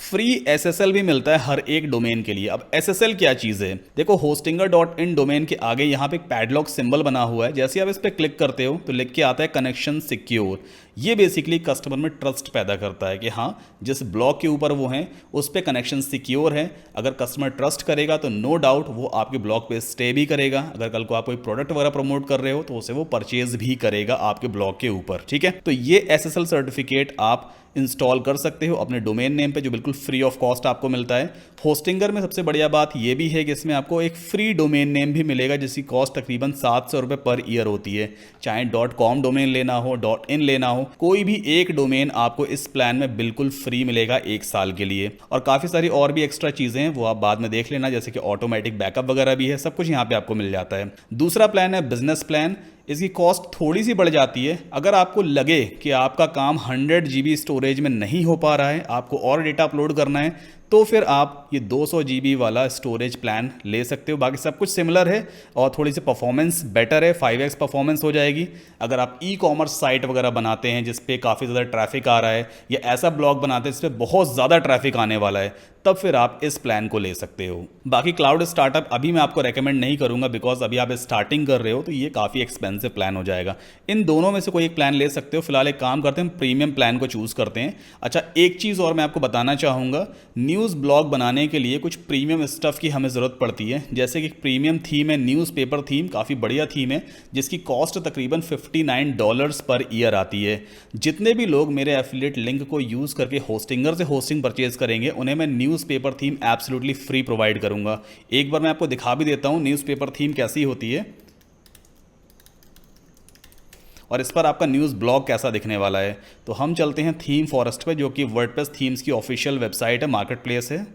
फ्री SSL भी मिलता है हर एक डोमेन के लिए। अब SSL क्या चीज़ है, देखो hostinger.in डोमेन के आगे यहाँ पे एक पैडलॉक सिंबल बना हुआ है, जैसे आप इस पर क्लिक करते हो तो लिख के आता है कनेक्शन सिक्योर। ये बेसिकली कस्टमर में ट्रस्ट पैदा करता है कि हाँ जिस ब्लॉग के ऊपर वो हैं उस पर कनेक्शन सिक्योर है। अगर कस्टमर ट्रस्ट करेगा तो नो डाउट वो आपके ब्लॉग पे स्टे भी करेगा। अगर कल को आप कोई प्रोडक्ट वगैरह प्रमोट कर रहे हो तो उसे वो परचेज भी करेगा आपके ब्लॉग के ऊपर। ठीक है, तो ये SSL सर्टिफिकेट आप इंस्टॉल कर सकते हो अपने डोमेन नेम पे, जो बिल्कुल फ्री ऑफ कॉस्ट आपको मिलता है। होस्टिंगर में सबसे बढ़िया बात ये भी है कि इसमें आपको एक फ्री डोमेन नेम भी मिलेगा जिसकी कॉस्ट तकरीबन 700 रुपये पर ईयर होती है। चाहे .com डोमेन लेना हो, .in लेना हो, कोई भी एक डोमेन आपको इस प्लान में बिल्कुल फ्री मिलेगा 1 साल के लिए। और काफ़ी सारी और भी एक्स्ट्रा चीज़ें हैं, वो आप बाद में देख लेना, जैसे कि ऑटोमेटिक बैकअप वगैरह भी है, सब कुछ यहाँ पे आपको मिल जाता है। दूसरा प्लान है बिजनेस प्लान। इसकी कॉस्ट थोड़ी सी बढ़ जाती है। अगर आपको लगे कि आपका काम 100 GB स्टोरेज में नहीं हो पा रहा है, आपको और डेटा अपलोड करना है, तो फिर आप ये 200 GB वाला स्टोरेज प्लान ले सकते हो। बाकी सब कुछ सिमिलर है और थोड़ी सी परफॉर्मेंस बेटर है, 5x परफॉर्मेंस हो जाएगी। अगर आप ई-कॉमर्स साइट वगैरह बनाते हैं जिस पे काफ़ी ज़्यादा ट्रैफिक आ रहा है, या ऐसा ब्लॉग बनाते हैं जिस पे बहुत ज़्यादा ट्रैफिक आने वाला है, तब फिर आप इस प्लान को ले सकते हो। बाकी क्लाउड स्टार्टअप अभी मैं आपको रेकमेंड नहीं करूंगा, बिकॉज अभी आप स्टार्टिंग कर रहे हो तो ये काफ़ी एक्सपेंसिव प्लान हो जाएगा। इन दोनों में से कोई एक प्लान ले सकते हो। फिलहाल एक काम करते हैं, प्रीमियम प्लान को चूज़ करते हैं। अच्छा, एक चीज़ और मैं आपको बताना चाहूँगा, न्यूज़ ब्लॉग बनाने के लिए कुछ प्रीमियम स्टफ़ की हमें ज़रूरत पड़ती है। जैसे कि प्रीमियम थीम है, न्यूज़पेपर थीम, काफ़ी बढ़िया थीम है जिसकी कॉस्ट तकरीबन $59 पर ईयर आती है। जितने भी लोग मेरे एफिलिएट लिंक को यूज़ करके होस्टिंगर से होस्टिंग परचेज करेंगे उन्हें मैं newspaper theme absolutely free provide करूंगा। एक बार मैं आपको दिखा भी देता हूं न्यूज़पेपर थीम कैसी होती है और इस पर आपका न्यूज़ ब्लॉग कैसा दिखने वाला है। तो हम चलते हैं थीम फॉरेस्ट पे, जो कि वर्डप्रेस थीम्स की ऑफिशियल वेबसाइट है, मार्केट प्लेस है।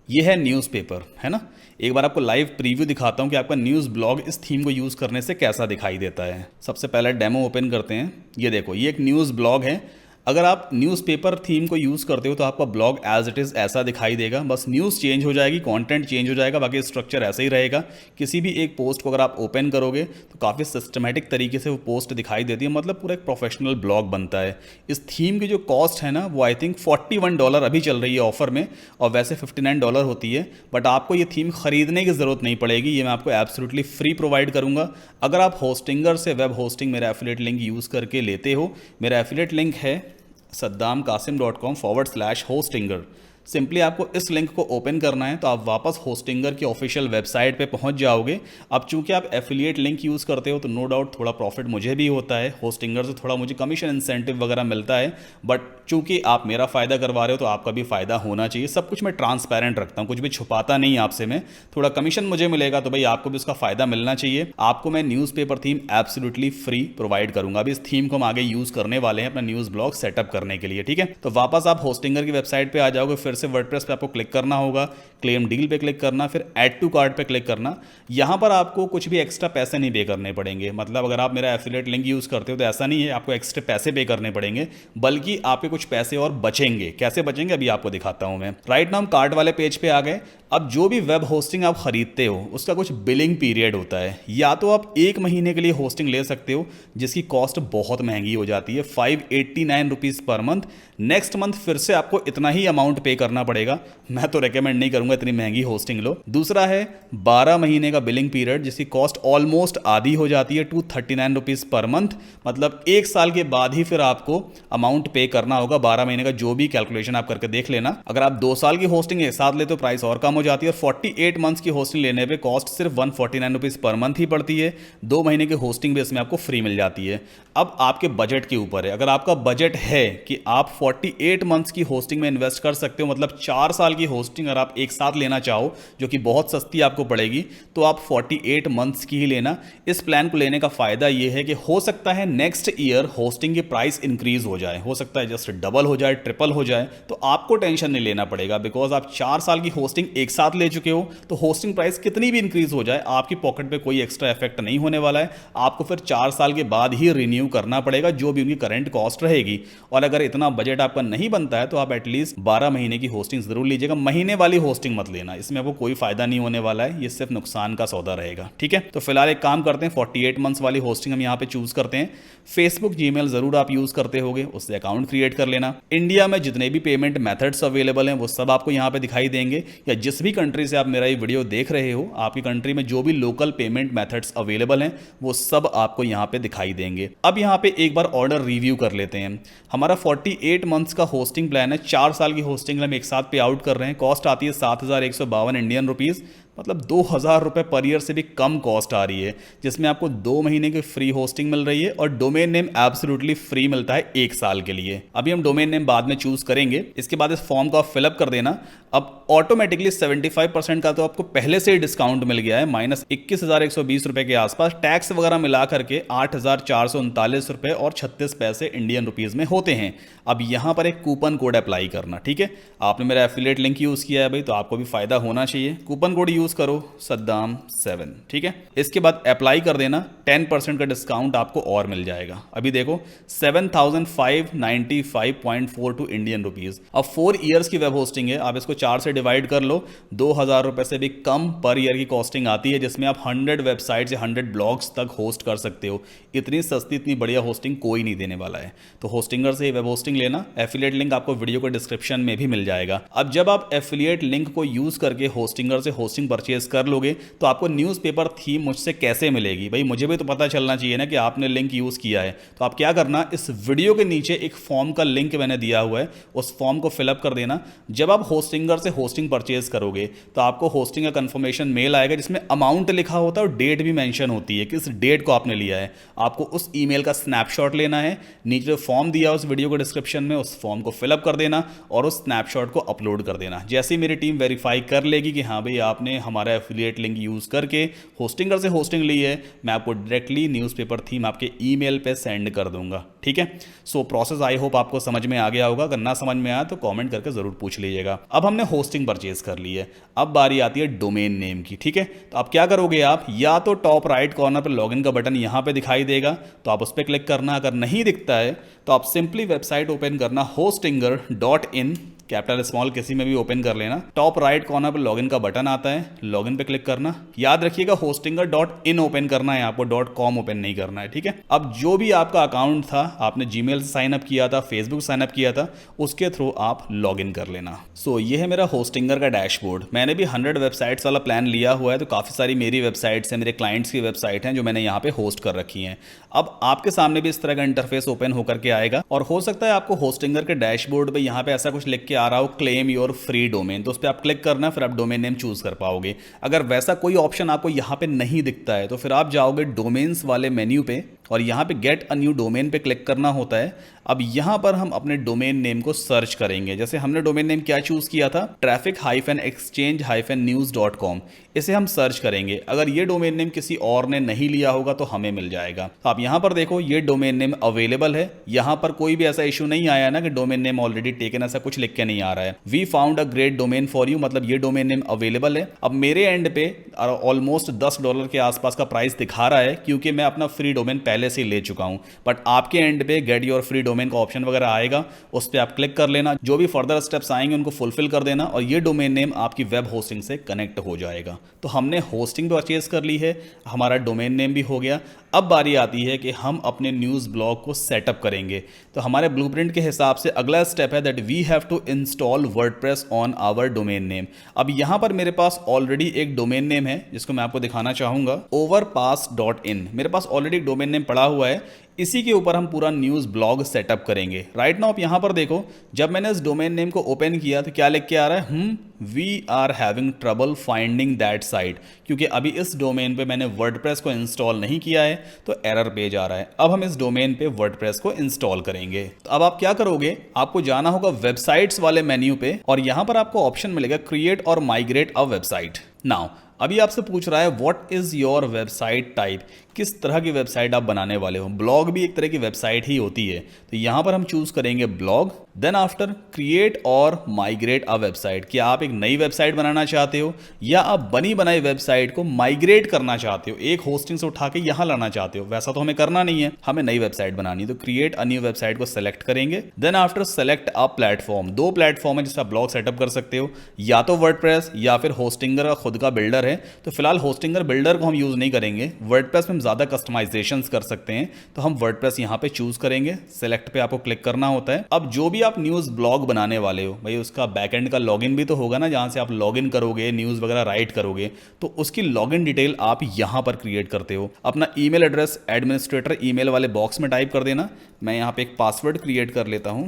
ये है न्यूज़पेपर, है ना। एक बार आपको लाइव प्रीव्यू दिखाता हूं कि आपका न्यूज़ ब्लॉग इस थीम को यूज़ करने से कैसा दिखाई देता है। सबसे पहले डेमो ओपन करते हैं। ये देखो, ये एक न्यूज़ ब्लॉग है। अगर आप न्यूज़पेपर थीम को यूज़ करते हो तो आपका ब्लॉग एज इट इज़ ऐसा दिखाई देगा, बस न्यूज़ चेंज हो जाएगी, कंटेंट चेंज हो जाएगा, बाकी स्ट्रक्चर ऐसा ही रहेगा। किसी भी एक पोस्ट को अगर आप ओपन करोगे तो काफ़ी सिस्टमेटिक तरीके से वो पोस्ट दिखाई देती है, मतलब पूरा एक प्रोफेशनल ब्लॉग बनता है। इस थीम की जो कॉस्ट है ना, वो आई थिंक $41 अभी चल रही है ऑफर में, और वैसे $59 होती है। बट आपको ये थीम खरीदने की ज़रूरत नहीं पड़ेगी, ये मैं आपको एब्सोल्युटली फ्री प्रोवाइड करूँगा। अगर आप होस्टिंगर से वेब होस्टिंग मेरा एफिलिएट लिंक यूज़ करके लेते हो, मेरा एफिलिएट लिंक है saddamkasim.com/hostinger। सिंपली आपको इस लिंक को ओपन करना है तो आप वापस होस्टिंगर की ऑफिशियल वेबसाइट पे पहुंच जाओगे। अब चूंकि आप एफिलिएट लिंक यूज़ करते हो तो नो डाउट थोड़ा प्रॉफिट मुझे भी होता है, होस्टिंगर से थोड़ा मुझे कमीशन इंसेंटिव वगैरह मिलता है, बट चूंकि आप मेरा फ़ायदा करवा रहे हो तो आपका भी फ़ायदा होना चाहिए। सब कुछ मैं ट्रांसपेरेंट रखता हूँ, कुछ भी छुपाता नहीं आपसे मैं। थोड़ा कमीशन मुझे मिलेगा तो भाई आपको भी उसका फ़ायदा मिलना चाहिए। आपको मैं newspaper theme absolutely free provide करूँगा। अभी इस थीम को हम आगे यूज़ करने वाले हैं अपना न्यूज़ ब्लॉग सेटअप करने के लिए, ठीक है। तो वापस आप होस्टिंगर की वेबसाइट पर आ जाओगे, फिर से वर्डप्रेस पे आपको क्लिक करना होगा, क्लेम डील पे क्लिक करना, फिर ऐड टू कार्ट पे क्लिक करना। यहां पर आपको कुछ भी एक्स्ट्रा पैसे नहीं पे करने पड़ेंगे। मतलब अगर आप मेरा एफिलिएट लिंक यूज़ करते हो तो ऐसा नहीं है आपको एक्स्ट्रा पैसे पे करने पड़ेंगे, बल्कि आपके कुछ पैसे और बचेंगे। कैसे बचेंगे अभी आपको दिखाता हूं मैं। राइट नाउ हम कार्ट वाले पेज पे आ गए। अब जो भी वेब होस्टिंग आप खरीदते हो उसका कुछ बिलिंग पीरियड होता है। या तो आप 1 महीने के लिए होस्टिंग ले सकते हो जिसकी कॉस्ट बहुत महंगी हो जाती है, 589 rupees per month. Next month फिर से आपको इतना ही अमाउंट पे करना पड़ेगा। मैं तो रेकमेंड नहीं करूंगा इतनी महंगी होस्टिंग लो। दूसरा है 12 महीने का बिलिंग पीरियड जिसकी कॉस्ट ऑलमोस्ट आधी हो जाती है, 239 रुपीज़ पर मंथ। मतलब 1 साल के बाद ही फिर आपको अमाउंट पे करना होगा 12 महीने का, जो भी कैलकुलेशन आप करके देख लेना। अगर आप 2 साल की होस्टिंग एक साथ ले तो प्राइस और कम हो जाती है, और 48 मंथ्स की होस्टिंग लेने पे कॉस्ट सिर्फ 149 रुपीज़ पर मंथ ही पड़ती है। 2 महीने की होस्टिंग भी इसमें आपको फ्री मिल जाती है। अब आपके बजट के ऊपर है, अगर आपका बजट है कि आप 48 मंथ्स की होस्टिंग में इन्वेस्ट कर सकते हो, मतलब 4 साल की होस्टिंग अगर आप एक साथ लेना चाहो जो कि बहुत सस्ती आपको पड़ेगी, तो आप 48 मंथ्स की ही लेना। इस प्लान को लेने का फायदा यह है कि हो सकता है नेक्स्ट ईयर होस्टिंग की प्राइस इंक्रीज हो जाए, हो सकता है जस्ट डबल हो जाए, ट्रिपल हो जाए, तो आपको टेंशन नहीं लेना पड़ेगा, बिकॉज आप 4 साल की होस्टिंग एक साथ ले चुके हो। तो होस्टिंग प्राइस कितनी भी इंक्रीज हो जाए आपकी पॉकेट पे कोई एक्स्ट्रा इफेक्ट नहीं होने वाला है। आपको फिर 4 साल के बाद ही रिन्यू करना पड़ेगा जो भी उनकी करंट कॉस्ट रहेगी। और अगर इतना बजट आपका नहीं बनता है तो आप एटलीस्ट 12 महीने की होस्टिंग जरूर लीजिएगा। महीने वाली होस्टिंग मत लेना, इसमें आपको कोई फायदा नहीं होने वाला है, ये सिर्फ नुकसान का सौदा रहेगा। ठीक है, तो फिलहाल एक काम करते हैं, 48 मंथ्स वाली होस्टिंग हम यहाँ पे चूज करते हैं। फेसबुक, जीमेल जरूर आप यूज करते होगे, उससे अकाउंट क्रिएट कर लेना। इंडिया में जितने भी पेमेंट मेथड्स अवेलेबल हैं वो सब आपको यहाँ पे दिखाई देंगे, या जिस भी कंट्री से आप मेरा ये वीडियो देख रहे हो आपकी कंट्री में जो भी लोकल पेमेंट मेथड्स अवेलेबल हैं वो सब आपको यहाँ पे दिखाई देंगे। अब यहाँ पे एक बार ऑर्डर रिव्यू कर लेते हैं। हमारा 48 मंथ्स का होस्टिंग प्लान है, 4 साल की होस्टिंग हम एक साथ पे आउट कर रहे हैं। कॉस्ट आती है 7,152 इंडियन रुपीज़, मतलब 2,000 रुपये पर ईयर से भी कम कॉस्ट आ रही है, जिसमें आपको 2 महीने की फ्री होस्टिंग मिल रही है और डोमेन नेम एब्सोल्युटली फ्री मिलता है 1 साल के लिए। अभी हम डोमेन नेम बाद में चूज करेंगे, इसके बाद इस फॉर्म को आप फिलअप कर देना। अब ऑटोमेटिकली 75% का तो आपको पहले से ही डिस्काउंट मिल गया है, माइनस 21,120 रुपए के आसपास। टैक्स वगैरह मिला करके 8,439 रुपए और 36 पैसे इंडियन रुपीज में होते हैं। अब यहां पर एक कूपन कोड अप्लाई करना, ठीक है। आपने मेरा एफिलिएट लिंक यूज किया है भाई, तो आपको भी फायदा होना चाहिए। कूपन कोड यूज करो सद्दाम 7, ठीक है। इसके बाद अप्लाई कर देना, 10% का डिस्काउंट आपको और मिल जाएगा। अभी देखो 7,595.42 इंडियन रुपीज। अब 4 ईयर्स की वेब होस्टिंग है, आप इसको 4 से डिवाइड कर लो, 2,000 रुपए से भी कम पर ईयर की कॉस्टिंग आती है, जिसमें आप 100 वेबसाइट्स या 100 ब्लॉग्स तक होस्ट कर सकते हो। इतनी सस्ती, इतनी बढ़िया होस्टिंग कोई नहीं देने वाला है। तो होस्टिंगर से वेब होस्टिंग लेना। एफिलिएट लिंक आपको वीडियो के डिस्क्रिप्शन में भी मिल जाएगा। अब जब आप एफिलिएट लिंक को यूज करके होस्टिंगर से होस्टिंग परचेज कर लोगे तो आपको न्यूज़पेपर थीम मुझसे कैसे मिलेगी, भाई मुझे भी तो पता चलना चाहिए ना कि आपने लिंक यूज किया है। तो आप क्या करना, इस वीडियो के नीचे एक फॉर्म का लिंक मैंने दिया हुआ है, उस फॉर्म को फिलअप कर देना। जब आप होस्टिंगर से होस्टिंग परचेज करोगे तो आपको होस्टिंग का कंफर्मेशन मेल आएगा जिसमें अमाउंट लिखा होता है और डेट भी मेंशन होती है, किस डेट को आपने लिया है। आपको उस ईमेल का स्नैपशॉट लेना है, नीचे जो फॉर्म दिया उस वीडियो के डिस्क्रिप्शन में, उस फॉर्म को फिलअप कर देना और उस स्नैपशॉट को अपलोड कर देना। जैसे ही मेरी टीम वेरीफाई कर लेगी कि हाँ भाई आपने हमारा एफिलिएट लिंक यूज करके होस्टिंगर से होस्टिंग ली है, मैं आपको डायरेक्टली न्यूज़पेपर थीम आपके ईमेल पे सेंड कर दूंगा, ठीक है। सो प्रोसेस आई होप आपको समझ में आ गया होगा। अगर ना समझ में आया तो कमेंट करके जरूर पूछ लीजिएगा। अब हमने होस्टिंग परचेज कर ली है, अब बारी आती है डोमेन नेम की, ठीक है। तो आप क्या करोगे, आप या तो टॉप राइट कॉर्नर पर लॉगिन का बटन यहां पे दिखाई देगा तो आप उस पर क्लिक करना। अगर नहीं दिखता है तो आप सिंपली वेबसाइट ओपन करना hostinger.in, कैपिटल स्मॉल किसी में भी ओपन कर लेना। टॉप राइट कॉर्नर पर लॉगिन का बटन आता है, लॉगिन पे क्लिक करना। याद रखिएगा hostinger.in ओपन करना है, आपको .com ओपन नहीं करना है, ठीक है। अब जो भी आपका अकाउंट था, आपने जीमेल से साइन अप किया था, फेसबुक साइन अप किया था, उसके थ्रू आप लॉगिन कर लेना। सो ये है मेरा होस्टिंगर का डैशबोर्ड। मैंने भी 100 वेबसाइट्स वाला प्लान लिया हुआ है, तो काफी सारी मेरी वेबसाइट्स हैं, मेरे क्लाइंट्स की वेबसाइट हैं जो मैंने यहाँ पे होस्ट कर रखी हैं। अब आपके सामने भी इस तरह का इंटरफेस ओपन होकर के आएगा और हो सकता है आपको होस्टिंगर के डैशबोर्ड पे यहाँ पे ऐसा कुछ लिख के आ रहा हो, क्लेम योर फ्री डोमेन, तो उस पर आप क्लिक करना, फिर आप डोमेन नेम चूज कर पाओगे। अगर वैसा कोई ऑप्शन आपको यहाँ पे नहीं दिखता है तो फिर आप जाओगे डोमेन्स वाले मेन्यू पे और यहाँ पे गेट अ न्यू डोमेन पे क्लिक करना होता है। अब यहाँ पर हम अपने डोमेन नेम को सर्च करेंगे। जैसे हमने डोमेन नेम क्या चूज किया था, traffic-exchange-news.com, इसे हम सर्च करेंगे। अगर ये डोमेन नेम किसी और ने नहीं लिया होगा तो हमें मिल जाएगा। तो आप यहाँ पर देखो ये डोमेन नेम अवेलेबल है, यहाँ पर कोई भी ऐसा इशू नहीं आया ना कि डोमेन नेम ऑलरेडी टेकन, ऐसा कुछ लिख के नहीं आ रहा है। We found a great domain for you, मतलब ये डोमेन नेम अवेलेबल है। अब मेरे एंड पे ऑलमोस्ट $10 के आसपास का प्राइस दिखा रहा है क्योंकि मैं अपना फ्री डोमेन पहले पहले से ही ले चुका हूं, बट आपके एंड पे गेट योर फ्री डोमेन का ऑप्शन वगैरह आएगा, उस पर आप क्लिक कर लेना, जो भी फर्दर स्टेप्स आएंगे उनको फुलफिल कर देना और ये डोमेन नेम आपकी वेब होस्टिंग से कनेक्ट हो जाएगा। तो हमने होस्टिंग परचेज कर ली है, हमारा डोमेन नेम भी हो गया। अब बारी आती है कि हम अपने न्यूज़ ब्लॉग को सेटअप करेंगे। तो हमारे ब्लूप्रिंट के हिसाब से अगला स्टेप है that we have to install WordPress on our domain name. अब यहाँ पर मेरे पास ऑलरेडी एक डोमेन नेम है जिसको मैं आपको दिखाना चाहूँगा, overpass.in। मेरे पास ऑलरेडी एक डोमेन नेम पड़ा हुआ है, इसी के ऊपर हम पूरा न्यूज़ ब्लॉग सेटअप करेंगे। राइट नाउ आप यहाँ पर देखो, जब मैंने इस डोमेन नेम को ओपन किया तो क्या लिख के आ रहा है, we are having trouble finding that site, क्योंकि अभी इस डोमेन पे मैंने वर्डप्रेस को इंस्टॉल नहीं किया है तो एरर पेज आ रहा है। अब हम इस डोमेन पे वर्डप्रेस को इंस्टॉल करेंगे। तो अब आप क्या करोगे, आपको जाना होगा वेबसाइट्स वाले मेन्यू पे और यहाँ पर आपको ऑप्शन मिलेगा क्रिएट और माइग्रेट अ वेबसाइट। नाउ अभी आपसे पूछ रहा है what is your website type, किस तरह की वेबसाइट आप बनाने वाले हो। ब्लॉग भी एक तरह की वेबसाइट ही होती है, तो यहां पर हम चूज करेंगे ब्लॉग। देन आफ्टर क्रिएट और माइग्रेट अ वेबसाइट, क्या आप एक नई वेबसाइट बनाना चाहते हो या आप बनी बनाई वेबसाइट को माइग्रेट करना चाहते हो, एक होस्टिंग से उठा के यहां लाना चाहते हो। वैसा तो हमें करना नहीं है, हमें नई वेबसाइट बनानी, तो क्रिएट अ न्यू वेबसाइट को सेलेक्ट करेंगे। Then after select a platform, दो प्लेटफॉर्म है जिससे आप ब्लॉग सेटअप कर सकते हो, या तो वर्डप्रेस या फिर होस्टिंगर का खुद का बिल्डर है। तो फिलहाल होस्टिंगर बिल्डर को हम यूज नहीं करेंगे, वर्डप्रेस में हम ज्यादा कस्टमाइजेशंस कर सकते हैं, तो हम वर्डप्रेस यहां पे चूज करेंगे। सेलेक्ट पे आपको क्लिक करना होता है। अब जो भी आप न्यूज ब्लॉग बनाने वाले हो भाई, उसका बैकएंड का लॉगिन भी तो होगा ना, जहां से आप लॉगिन करोगे, न्यूज वगैरह राइट करोगे, तो उसकी लॉगिन डिटेल आप यहां पर क्रिएट करते हो। अपना ईमेल एड्रेस एडमिनिस्ट्रेटर ईमेल वाले बॉक्स में टाइप कर देना। मैं यहां पे एक पासवर्ड क्रिएट कर लेता हूं।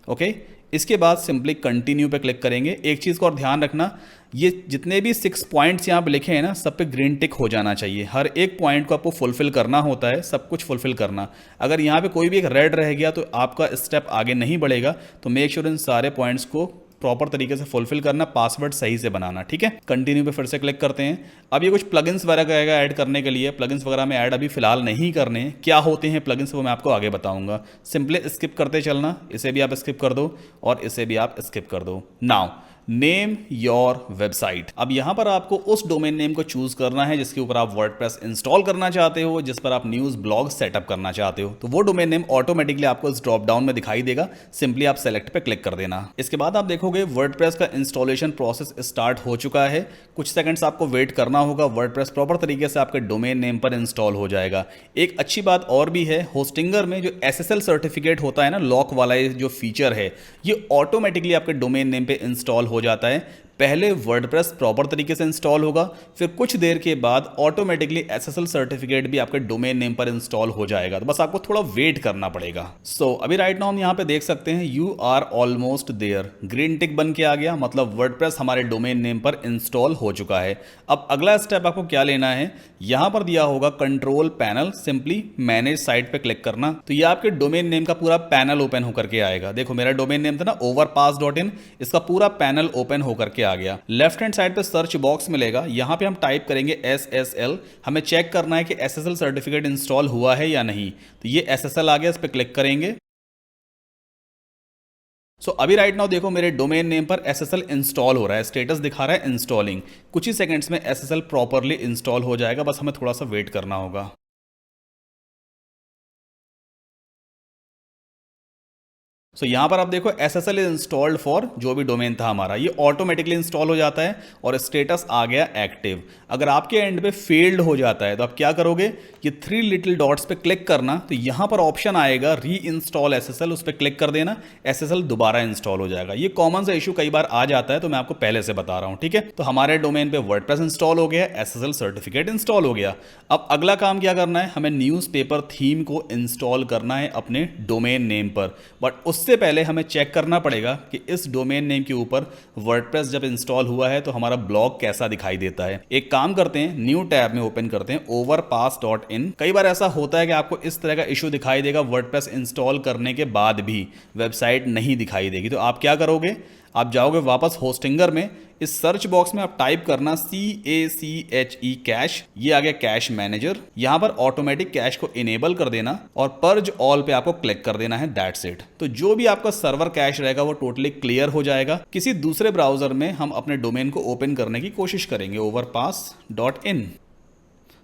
ओके, इसके बाद सिंपली कंटिन्यू पे क्लिक करेंगे। एक चीज़ को और ध्यान रखना, ये जितने भी 6 पॉइंट्स यहाँ पे लिखे हैं ना, सब पे ग्रीन टिक हो जाना चाहिए। हर एक पॉइंट को आपको फुलफिल करना होता है, सब कुछ फुलफिल करना। अगर यहाँ पे कोई भी एक रेड रह गया तो आपका स्टेप आगे नहीं बढ़ेगा। तो मेक श्योर इन सारे पॉइंट्स को प्रॉपर तरीके से फुलफिल करना, पासवर्ड सही से बनाना, ठीक है। कंटिन्यू पे फिर से क्लिक करते हैं। अब ये कुछ प्लगइन्स वगैरह कहेगा ऐड करने के लिए, प्लगइन्स वगैरह में ऐड अभी फिलहाल नहीं करने हैं। क्या होते हैं प्लगइन्स वो मैं आपको आगे बताऊंगा। सिंपली स्किप करते चलना, इसे भी आप स्किप कर दो और इसे भी आप स्किप कर दो। Now name your website. अब यहां पर आपको उस डोमेन नेम को चूज करना है जिसके ऊपर आप वर्डप्रेस इंस्टॉल करना चाहते हो, जिस पर आप न्यूज ब्लॉग सेटअप करना चाहते हो। तो वो डोमेन नेम ऑटोमेटिकली आपको इस ड्रॉप डाउन में दिखाई देगा, सिंपली आप सेलेक्ट पे क्लिक कर देना। इसके बाद आप देखोगे वर्डप्रेस का इंस्टॉलेशन प्रोसेस स्टार्ट हो चुका है। कुछ सेकंड्स आपको वेट करना होगा, वर्डप्रेस प्रॉपर तरीके से आपके डोमेन नेम पर इंस्टॉल हो जाएगा। एक अच्छी बात और भी है, होस्टिंगर में जो SSL सर्टिफिकेट होता है ना, लॉक वाला जो फीचर है, ये ऑटोमेटिकली आपके डोमेन नेम पे इंस्टॉल हो जाता है। पहले वर्डप्रेस प्रॉपर तरीके से इंस्टॉल होगा, फिर कुछ देर के बाद ऑटोमेटिकली SSL सर्टिफिकेट भी आपके डोमेन नेम पर इंस्टॉल हो जाएगा। तो बस आपको थोड़ा वेट करना पड़ेगा। सो अभी राइट नाउ हम यहाँ पे देख सकते हैं you are almost there, green tick बन के आ गया, मतलब वर्डप्रेस हमारे डोमेन नेम पर इंस्टॉल हो चुका है। अब अगला स्टेप आपको क्या लेना है, यहाँ पर दिया होगा control panel, simply manage site पे क्लिक करना। तो ये आपके डोमेन नेम का पूरा पैनल ओपन होकर के आएगा। देखो मेरा डोमेन नेम था ना overpass.in, इसका पूरा पैनल ओपन होकर के आ गया। लेफ्ट हैंड साइड पे सर्च बॉक्स मिलेगा, यहां पे हम टाइप करेंगे SSL। हमें चेक करना है कि SSL सर्टिफिकेट इंस्टॉल हुआ है या नहीं। तो ये SSL आ गया, इस पे क्लिक करेंगे। सो अभी राइट नाउ देखो मेरे डोमेन नेम पर SSL इंस्टॉल हो रहा है, स्टेटस दिखा रहा है इंस्टॉलिंग। कुछ ही सेकंड्स में SSL प्रॉपरली इंस्टॉल हो जाएगा, बस हमें थोड़ा सा वेट करना होगा। सो यहाँ पर आप देखो SSL इंस्टॉल्ड फॉर जो भी डोमेन था हमारा, ये ऑटोमेटिकली इंस्टॉल हो जाता है और स्टेटस आ गया एक्टिव। अगर आपके एंड पे फेल्ड हो जाता है तो आप क्या करोगे, ये 3 लिटिल डॉट्स पे क्लिक करना, तो यहाँ पर ऑप्शन आएगा री इंस्टॉल SSL, उस पर क्लिक कर देना, SSL दोबारा इंस्टॉल हो जाएगा। ये कॉमन सा इशू कई बार आ जाता है, तो मैं आपको पहले से बता रहा हूँ, ठीक है। तो हमारे डोमेन पे वर्डप्रेस इंस्टॉल हो गया, SSL सर्टिफिकेट इंस्टॉल हो गया। अब अगला काम क्या करना है, हमें न्यूज़पेपर थीम को इंस्टॉल करना है अपने डोमेन नेम पर। बट उससे पहले हमें चेक करना पड़ेगा कि इस डोमेन नेम के ऊपर वर्डप्रेस जब इंस्टॉल हुआ है तो हमारा ब्लॉग कैसा दिखाई देता है। एक काम करते हैं, न्यू टैब में ओपन करते हैं overpass.in। कई बार ऐसा होता है कि आपको इस तरह का इशू दिखाई देगा, वर्डप्रेस इंस्टॉल करने के बाद भी वेबसाइट नहीं दिखाई देगी। तो आप क्या करोगे, आप जाओगे वापस होस्टिंगर में, इस सर्च बॉक्स में आप टाइप करना CACHE कैश, ये आ गया कैश मैनेजर। यहां पर ऑटोमेटिक कैश को इनेबल कर देना और पर्ज ऑल पे आपको क्लिक कर देना है, दैट्स इट। तो जो भी आपका सर्वर कैश रहेगा वो टोटली क्लियर हो जाएगा। किसी दूसरे ब्राउजर में हम अपने डोमेन को ओपन करने की कोशिश करेंगे overpass.in।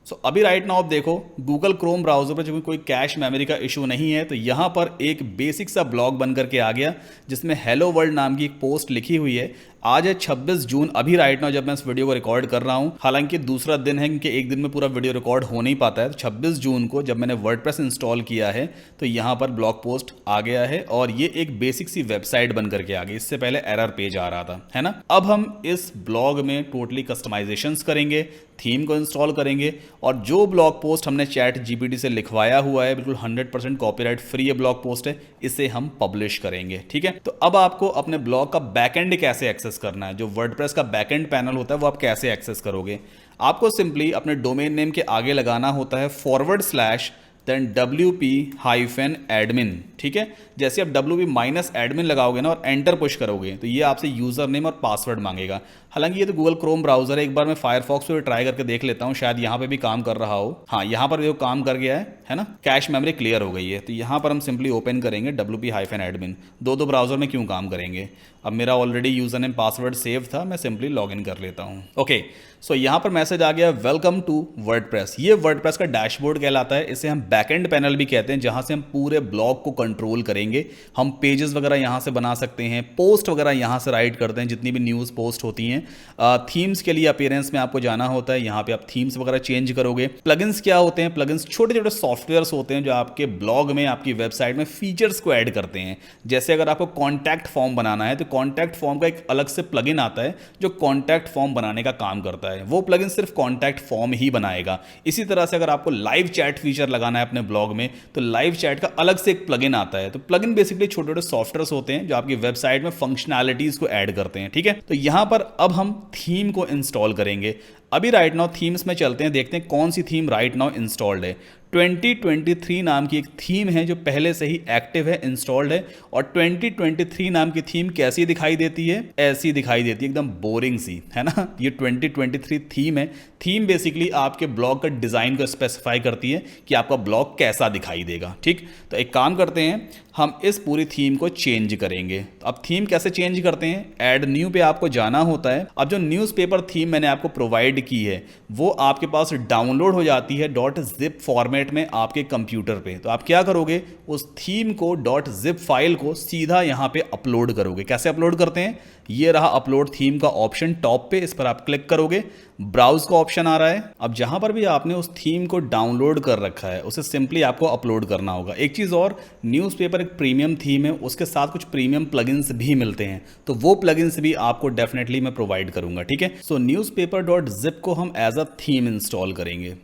सो अभी राइट नाउ आप देखो गूगल क्रोम ब्राउजर पर जब कोई कैश मेमोरी का इशू नहीं है, तो यहाँ पर एक बेसिक सा ब्लॉग बन करके आ गया जिसमें हेलो वर्ल्ड नाम की एक पोस्ट लिखी हुई है। आज है 26 जून, अभी राइट नाउ जब मैं इस वीडियो को रिकॉर्ड कर रहा हूँ, हालांकि दूसरा दिन है क्योंकि एक दिन में पूरा वीडियो रिकॉर्ड हो नहीं पाता है। तो 26 जून को जब मैंने वर्डप्रेस इंस्टॉल किया है तो यहाँ पर ब्लॉग पोस्ट आ गया है और ये एक बेसिक सी वेबसाइट बन करके आ गई। इससे पहले एरर पेज आ रहा था, है ना। अब हम इस ब्लॉग में टोटली कस्टमाइजेशंस करेंगे, थीम को इंस्टॉल करेंगे और जो ब्लॉग पोस्ट हमने चैट जीपीटी से लिखवाया हुआ है, बिल्कुल 100% कॉपीराइट फ्री ये ब्लॉग पोस्ट है, इसे हम पब्लिश करेंगे। ठीक है, तो अब आपको अपने ब्लॉग का बैकएंड कैसे एक्सेस करना है, जो वर्डप्रेस का बैकएंड पैनल होता है वो आप कैसे एक्सेस करोगे। आपको सिंपली अपने डोमेन नेम के आगे लगाना होता है / देन WP-admin। ठीक है, जैसे आप WP-admin लगाओगे ना और एंटर पुश करोगे तो ये आपसे यूजर नेम और पासवर्ड मांगेगा। हालांकि ये तो गूगल क्रोम ब्राउजर है, एक बार मैं फायरफॉक्स पे ट्राई करके देख लेता हूँ, शायद यहाँ पे भी काम कर रहा हो। हाँ, यहाँ पर जो काम कर गया है ना, कैश मेमोरी क्लियर हो गई है। तो यहाँ पर हम सिंपली ओपन करेंगे WP-admin। दो ब्राउजर में क्यों काम करेंगे, अब मेरा already user name password save था, मैं सिंपली लॉग इन कर लेता हूँ। ओके, सो यहाँ पर मैसेज आ गया वेलकम टू वर्डप्रेस। ये वर्डप्रेस का डैशबोर्ड कहलाता है, इसे हम बैकएंड पैनल भी कहते हैं, जहाँ से हम पूरे ब्लॉग को कंट्रोल करेंगे। हम पेजेस वगैरह यहाँ से बना सकते हैं, पोस्ट वगैरह यहाँ से राइट करते हैं, जितनी भी न्यूज़ पोस्ट होती हैं। थीम्स के लिए अपीयरेंस में आपको जाना होता है, यहाँ पे आप थीम्स वगैरह चेंज करोगे। प्लगइन्स क्या होते हैं, प्लगइन्स छोटे छोटे सॉफ्टवेयर्स होते हैं जो आपके ब्लॉग में, आपकी वेबसाइट में फीचर्स को ऐड करते हैं। जैसे अगर आपको कॉन्टैक्ट फॉर्म बनाना है तो कॉन्टैक्ट फॉर्म का एक अलग से प्लगइन आता है जो कॉन्टैक्ट फॉर्म बनाने का काम करता है। वो प्लगइन सिर्फ कॉन्टैक्ट फॉर्म ही बनाएगा। इसी तरह से अगर आपको लाइव चैट फीचर लगाना है अपने ब्लॉग में तो लाइव चैट का अलग से एक प्लगइन आता है। तो प्लगइन बेसिकली छोटे छोटे सॉफ्टवेयर्स होते हैं जो आपकी वेबसाइट में फंक्शनैलिटीज को ऐड करते हैं। ठीक है, तो यहां पर अब हम थीम को इंस्टॉल करेंगे। अभी राइट नाउ थीम्स में चलते हैं, देखते हैं कौन सी थीम राइट नाउ इंस्टॉल्ड है। 2023 नाम की एक थीम है जो पहले से ही एक्टिव है, इंस्टॉल्ड है। और 2023 नाम की थीम कैसी दिखाई देती है, ऐसी दिखाई देती है, एकदम बोरिंग सी, है ना। ये 2023 थीम है। थीम बेसिकली आपके ब्लॉग का डिज़ाइन को स्पेसिफाई करती है कि आपका ब्लॉग कैसा दिखाई देगा। ठीक, तो एक काम करते हैं, हम इस पूरी थीम को चेंज करेंगे। अब थीम कैसे चेंज करते हैं, ऐड न्यू पे आपको जाना होता है। अब जो न्यूज़पेपर थीम मैंने आपको प्रोवाइड की है वो आपके पास डाउनलोड हो जाती है .zip फॉर्मेट में आपके कंप्यूटर पे। तो आप क्या करोगे, उस थीम को .zip फाइल को सीधा यहाँ पे अपलोड करोगे। कैसे अपलोड करते हैं, ये रहा अपलोड थीम का ऑप्शन टॉप पे, इस पर आप क्लिक करोगे, ब्राउज का ऑप्शन आ रहा है। अब जहां पर भी आपने उस थीम को डाउनलोड कर रखा है उसे सिंपली आपको अपलोड करना होगा। एक चीज़ और, न्यूज़पेपर एक प्रीमियम थीम है, उसके साथ कुछ प्रीमियम प्लगइन्स भी मिलते हैं, तो वो प्लगइन्स भी आपको डेफिनेटली मैं प्रोवाइड करूंगा। ठीक है, सो newspaper.zip को हम एज अ थीम इंस्टॉल करेंगे।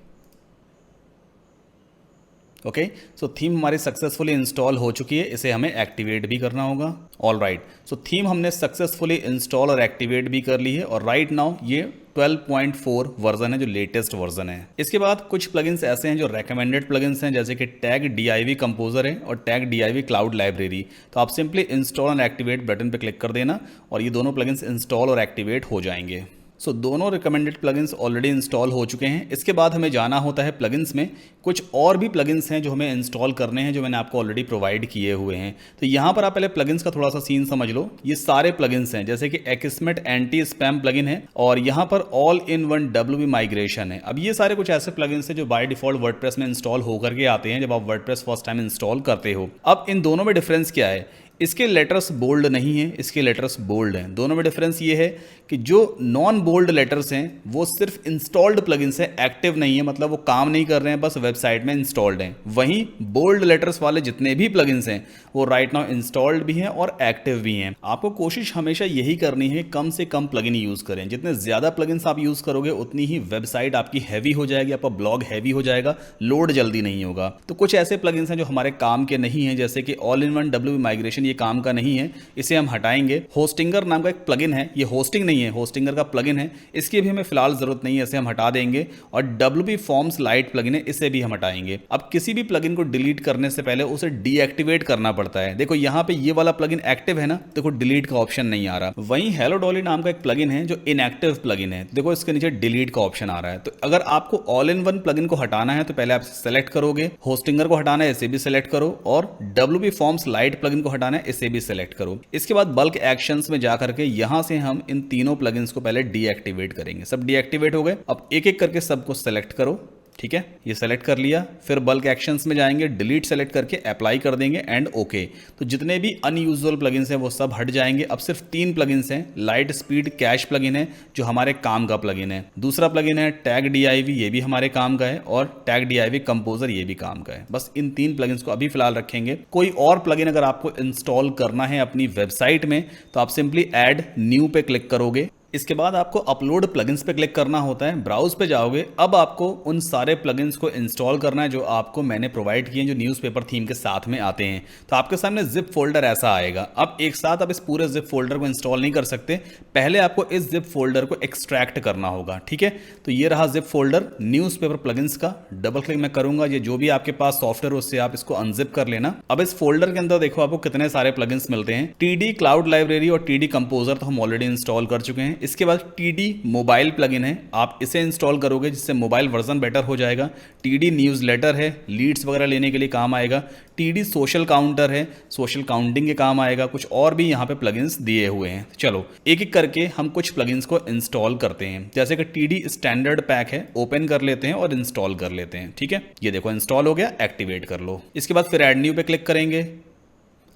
ओके, सो थीम हमारी सक्सेसफुली इंस्टॉल हो चुकी है, इसे हमें एक्टिवेट भी करना होगा। ऑल राइट, सो थीम हमने सक्सेसफुली इंस्टॉल और एक्टिवेट भी कर ली है और राइट नाउ ये 12.4 वर्जन है, जो लेटेस्ट वर्जन है। इसके बाद कुछ प्लगइन्स ऐसे हैं जो रेकमेंडेड प्लगइन्स हैं, जैसे कि टैग DIV कंपोजर है और टैग DIV क्लाउड लाइब्रेरी। तो आप simply install and activate button पर क्लिक कर देना और ये दोनों प्लगइन्स इंस्टॉल और एक्टिवेट हो जाएंगे। सो दोनों रिकमेंडेड प्लगइन्स ऑलरेडी इंस्टॉल हो चुके हैं। इसके बाद हमें जाना होता है प्लगइन्स में। कुछ और भी प्लगइन्स हैं जो हमें इंस्टॉल करने हैं, जो मैंने आपको ऑलरेडी प्रोवाइड किए हुए हैं। तो यहाँ पर आप पहले प्लगइन्स का थोड़ा सा सीन समझ लो। ये सारे प्लगइन्स हैं, जैसे कि एक्समेट एंटी स्पैम प्लगइन है और यहाँ पर all in one WP migration है। अब ये सारे कुछ ऐसे प्लगइन्स हैं जो बाय डिफॉल्ट वर्डप्रेस में इंस्टॉल होकर के आते हैं जब आप वर्डप्रेस फर्स्ट टाइम इंस्टॉल करते हो। अब इन दोनों में डिफरेंस क्या है, इसके लेटर्स बोल्ड नहीं है, इसके लेटर्स बोल्ड हैं। दोनों में डिफरेंस ये है कि जो नॉन बोल्ड लेटर्स हैं वो सिर्फ इंस्टॉल्ड प्लगइन्स हैं, एक्टिव नहीं है, मतलब वो काम नहीं कर रहे हैं, बस वेबसाइट में इंस्टॉल्ड हैं। वहीं बोल्ड लेटर्स वाले जितने भी प्लगइन्स हैं वो राइट नाउ इंस्टॉल्ड भी हैं और एक्टिव भी हैं। आपको कोशिश हमेशा यही करनी है, कम से कम प्लगइन यूज़ करें। जितने ज़्यादा प्लगइन्स आप यूज़ करोगे उतनी ही वेबसाइट आपकी हैवी हो जाएगी, आपका ब्लॉग हैवी हो जाएगा, लोड जल्दी नहीं होगा। तो कुछ ऐसे प्लगइन्स हैं जो हमारे काम के नहीं हैं, जैसे कि all in one WP migration, ये काम का नहीं है, इसे हम हटाएंगे। होस्टिंगर नाम का एक प्लगइन है, ये होस्टिंग नहीं है, होस्टिंगर का प्लगइन है, इसकी भी हमें फिलहाल जरूरत नहीं है, इसे हम हटा देंगे। और WP फॉर्म्स लाइट प्लगइन है, इसे भी हम हटाएंगे। अब किसी भी प्लगइन को डिलीट करने से पहले उसे डीएक्टिवेट करना पड़ता है। देखो यहाँ पे ये वाला प्लगइन एक्टिव है ना, देखो डिलीट का ऑप्शन नहीं आ रहा। वहीं हेलो डॉली नाम का एक प्लगइन है जो इनएक्टिव प्लगइन है, देखो इसके नीचे डिलीट का ऑप्शन आ रहा है। तो अगर आपको ऑल इन वन प्लगइन को हटाना है तो पहले आप सेलेक्ट करोगे, होस्टिंगर को हटाना है इसे भी सेलेक्ट करो, और WP फॉर्म्स लाइट प्लगइन को हटाना है इसे भी सेलेक्ट करो। इसके बाद बल्क एक्शंस में जाकर के यहां से हम इन तीनों प्लगइन्स को पहले डीएक्टिवेट करेंगे। सब डीएक्टिवेट हो गए, अब एक एक करके सबको सेलेक्ट करो। ठीक है, ये सेलेक्ट कर लिया, फिर बल्क एक्शंस में जाएंगे, डिलीट सेलेक्ट करके अप्लाई कर देंगे एंड ओके। तो जितने भी अनयूजुअल प्लगइन्स हैं वो सब हट जाएंगे। अब सिर्फ 3 प्लगइन्स हैं। लाइट स्पीड कैश प्लगइन है जो हमारे काम का प्लगइन है, दूसरा प्लगइन है टैग डीआईवी, ये भी हमारे काम का है, और टैग डीआईवी कंपोजर ये भी काम का है। बस इन 3 प्लगइन्स को अभी फिलहाल रखेंगे। कोई और प्लगइन अगर आपको इंस्टॉल करना है अपनी वेबसाइट में तो आप सिंपली ऐड न्यू पे क्लिक करोगे। इसके बाद आपको अपलोड प्लगइन्स पे क्लिक करना होता है, ब्राउज पे जाओगे। अब आपको उन सारे प्लगइन्स को इंस्टॉल करना है जो आपको मैंने प्रोवाइड किए हैं, जो न्यूज़पेपर थीम के साथ में आते हैं। तो आपके सामने जिप फोल्डर ऐसा आएगा। अब एक साथ आप इस पूरे जिप फोल्डर को इंस्टॉल नहीं कर सकते, पहले आपको इस जिप फोल्डर को एक्सट्रैक्ट करना होगा। ठीक है, तो ये रहा जिप फोल्डर न्यूज़पेपर प्लगइन्स का। डबल क्लिक मैं करूंगा, ये जो भी आपके पास सॉफ्टवेयर उससे आप इसको अनजिप कर लेना। अब इस फोल्डर के अंदर देखो आपको कितने सारे प्लगइन्स मिलते हैं। टीडी क्लाउड लाइब्रेरी और टीडी कंपोजर तो हम ऑलरेडी इंस्टॉल कर चुके हैं। इसके बाद टीडी मोबाइल प्लगइन है, आप इसे इंस्टॉल करोगे जिससे मोबाइल वर्जन बेटर हो जाएगा। टीडी न्यूज़लेटर है, लीड्स वगैरह लेने के लिए काम आएगा। टीडी सोशल काउंटर है, सोशल काउंटिंग के काम आएगा। कुछ और भी यहाँ पे प्लगइन्स दिए हुए हैं। चलो एक एक करके हम कुछ प्लगइन्स को इंस्टॉल करते हैं। जैसे कि टीडी स्टैंडर्ड पैक है, ओपन कर लेते हैं और इंस्टॉल कर लेते हैं। ठीक है, ये देखो इंस्टॉल हो गया, एक्टिवेट कर लो। इसके बाद फिर ऐड न्यू पे क्लिक करेंगे,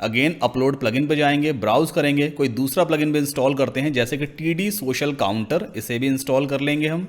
अगेन अपलोड प्लगइन पे जाएंगे, ब्राउज करेंगे, कोई दूसरा प्लगइन भी इंस्टॉल करते हैं जैसे कि टीडी सोशल काउंटर, इसे भी इंस्टॉल कर लेंगे हम।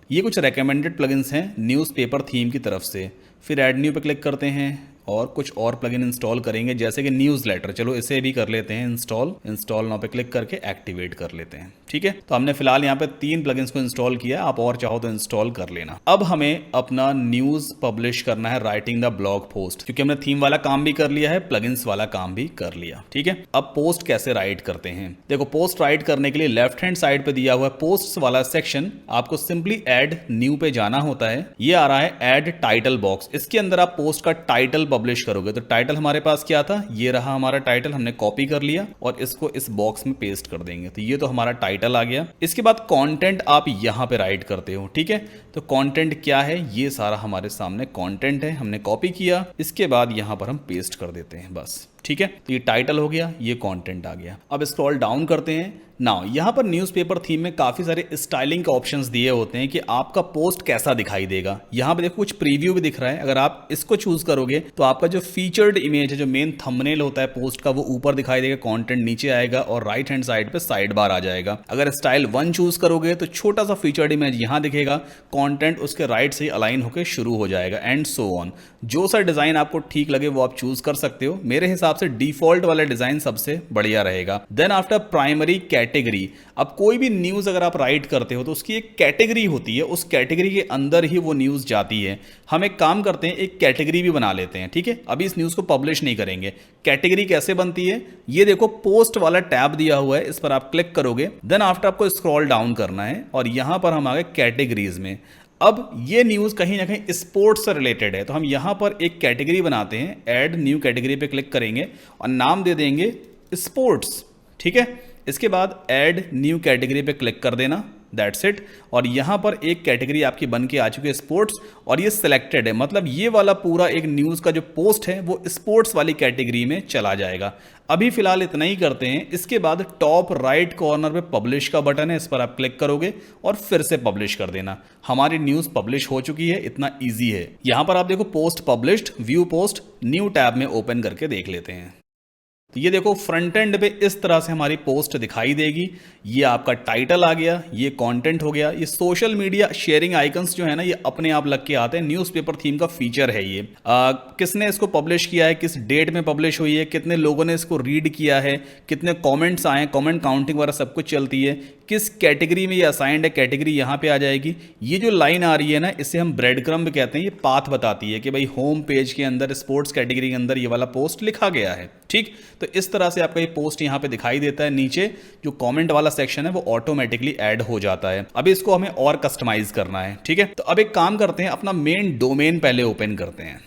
ये कुछ रेकमेंडेड प्लगइन्स हैं न्यूज़पेपर थीम की तरफ से। फिर ऐड न्यू पे क्लिक करते हैं और कुछ और प्लगइन इंस्टॉल करेंगे जैसे कि न्यूज़लेटर। चलो इसे भी कर लेते हैं इंस्टॉल नाउ पे क्लिक करके एक्टिवेट कर लेते हैं। ठीक है, तो हमने फिलहाल यहाँ पे 3 प्लगइन्स को इंस्टॉल किया, आप और चाहो तो इंस्टॉल कर लेना। अब हमें अपना न्यूज़ पब्लिश करना है, राइटिंग द ब्लॉग पोस्ट, क्योंकि हमने थीम वाला काम भी कर लिया है, प्लगइन्स वाला काम भी कर लिया। ठीक है, अब पोस्ट कैसे राइट करते हैं। देखो पोस्ट राइट करने के लिए लेफ्ट हैंड साइड पे दिया हुआ है पोस्ट वाला सेक्शन, आपको सिंपली ऐड न्यू पे जाना होता है। ये आ रहा है ऐड टाइटल बॉक्स, इसके अंदर आप पोस्ट का टाइटल पब्लिश करोगे। तो टाइटल हमारे पास क्या था, ये रहा हमारा टाइटल, हमने कॉपी कर लिया और इसको इस बॉक्स में पेस्ट कर देंगे। तो ये तो हमारा टाइटल आ गया। इसके बाद कंटेंट आप यहां पे राइट करते हो। ठीक है, तो कंटेंट क्या है, ये सारा हमारे सामने कंटेंट है, हमने कॉपी किया, इसके बाद यहां पर हम पेस्ट कर देते हैं बस। ठीक है, तो ये टाइटल हो गया, ये कंटेंट आ गया। अब स्क्रॉल डाउन करते हैं। नाउ यहाँ पर न्यूज़पेपर थीम में काफ़ी सारे स्टाइलिंग के ऑप्शंस दिए होते हैं कि आपका पोस्ट कैसा दिखाई देगा। यहाँ पे देखो कुछ प्रीव्यू भी दिख रहा है, अगर आप इसको चूज करोगे तो आपका जो फीचर्ड इमेज है, जो मेन थंबनेल होता है पोस्ट का, वो ऊपर दिखाई देगा, कंटेंट नीचे आएगा और राइट हैंड साइड पे साइड बार आ जाएगा। अगर स्टाइल 1 चूज करोगे तो छोटा सा फीचर्ड इमेज यहाँ दिखेगा, कॉन्टेंट उसके राइट से अलाइन होकर शुरू हो जाएगा एंड सो ऑन। जो सा डिजाइन आपको ठीक लगे वो आप चूज कर सकते हो। मेरे हिसाब से डिफॉल्ट वाला डिजाइन सबसे बढ़िया रहेगा। देन आफ्टर प्राइमरी कैटेगरी, अब कोई भी न्यूज अगर आप राइट करते हो तो उसकी एक कैटेगरी होती है, उस कैटेगरी के अंदर ही वो न्यूज जाती है। हम एक काम करते हैं, एक कैटेगरी भी बना लेते हैं। ठीक है, अभी इस न्यूज को पब्लिश नहीं करेंगे। कैटेगरी कैसे बनती है, ये देखो पोस्ट वाला टैब दिया हुआ है, इस पर आप क्लिक करोगे। देन आफ्टर आपको स्क्रॉल डाउन करना है और यहां पर हम आ गए कैटेगरीज में। अब ये न्यूज़ कहीं ना कहीं स्पोर्ट्स से रिलेटेड है, तो हम यहाँ पर एक कैटेगरी बनाते हैं, ऐड न्यू कैटेगरी पे क्लिक करेंगे और नाम दे देंगे स्पोर्ट्स। ठीक है, इसके बाद ऐड न्यू कैटेगरी पे क्लिक कर देना, दैट्स इट। और यहाँ पर एक कैटेगरी आपकी बन के आ चुकी है स्पोर्ट्स, और ये सिलेक्टेड है, मतलब ये वाला पूरा एक न्यूज़ का जो पोस्ट है वो स्पोर्ट्स वाली कैटेगरी में चला जाएगा। अभी फिलहाल इतना ही करते हैं। इसके बाद टॉप राइट कॉर्नर पे पब्लिश का बटन है, इस पर आप क्लिक करोगे और फिर से पब्लिश कर देना। हमारी न्यूज़ पब्लिश हो चुकी है, इतना ईजी है। यहाँ पर आप देखो post published, view post, new tab में ओपन करके देख लेते हैं। तो ये देखो फ्रंट एंड पे इस तरह से हमारी पोस्ट दिखाई देगी। ये आपका टाइटल आ गया, ये कंटेंट हो गया। ये सोशल मीडिया शेयरिंग आइकन्स जो है ना, ये अपने आप लग के आते हैं, न्यूज़पेपर थीम का फीचर है ये। किसने इसको पब्लिश किया है, किस डेट में पब्लिश हुई है, कितने लोगों ने इसको रीड किया है, कितने कमेंट्स आए, कमेंट काउंटिंग वगैरह सब कुछ चलती है। किस कैटेगरी में ये असाइंड है, कैटेगरी यहाँ पे आ जाएगी। ये जो लाइन आ रही है ना, इसे हम ब्रेड क्रम्ब कहते हैं। ये पाथ बताती है कि भाई होम पेज के अंदर स्पोर्ट्स कैटेगरी के अंदर ये वाला पोस्ट लिखा गया है। ठीक, तो इस तरह से आपका ये पोस्ट यहाँ पे दिखाई देता है। नीचे जो कमेंट वाला सेक्शन है वो ऑटोमेटिकली ऐड हो जाता है। अभी इसको हमें और कस्टमाइज करना है। ठीक है, तो अब एक काम करते हैं, अपना मेन डोमेन पहले ओपन करते हैं।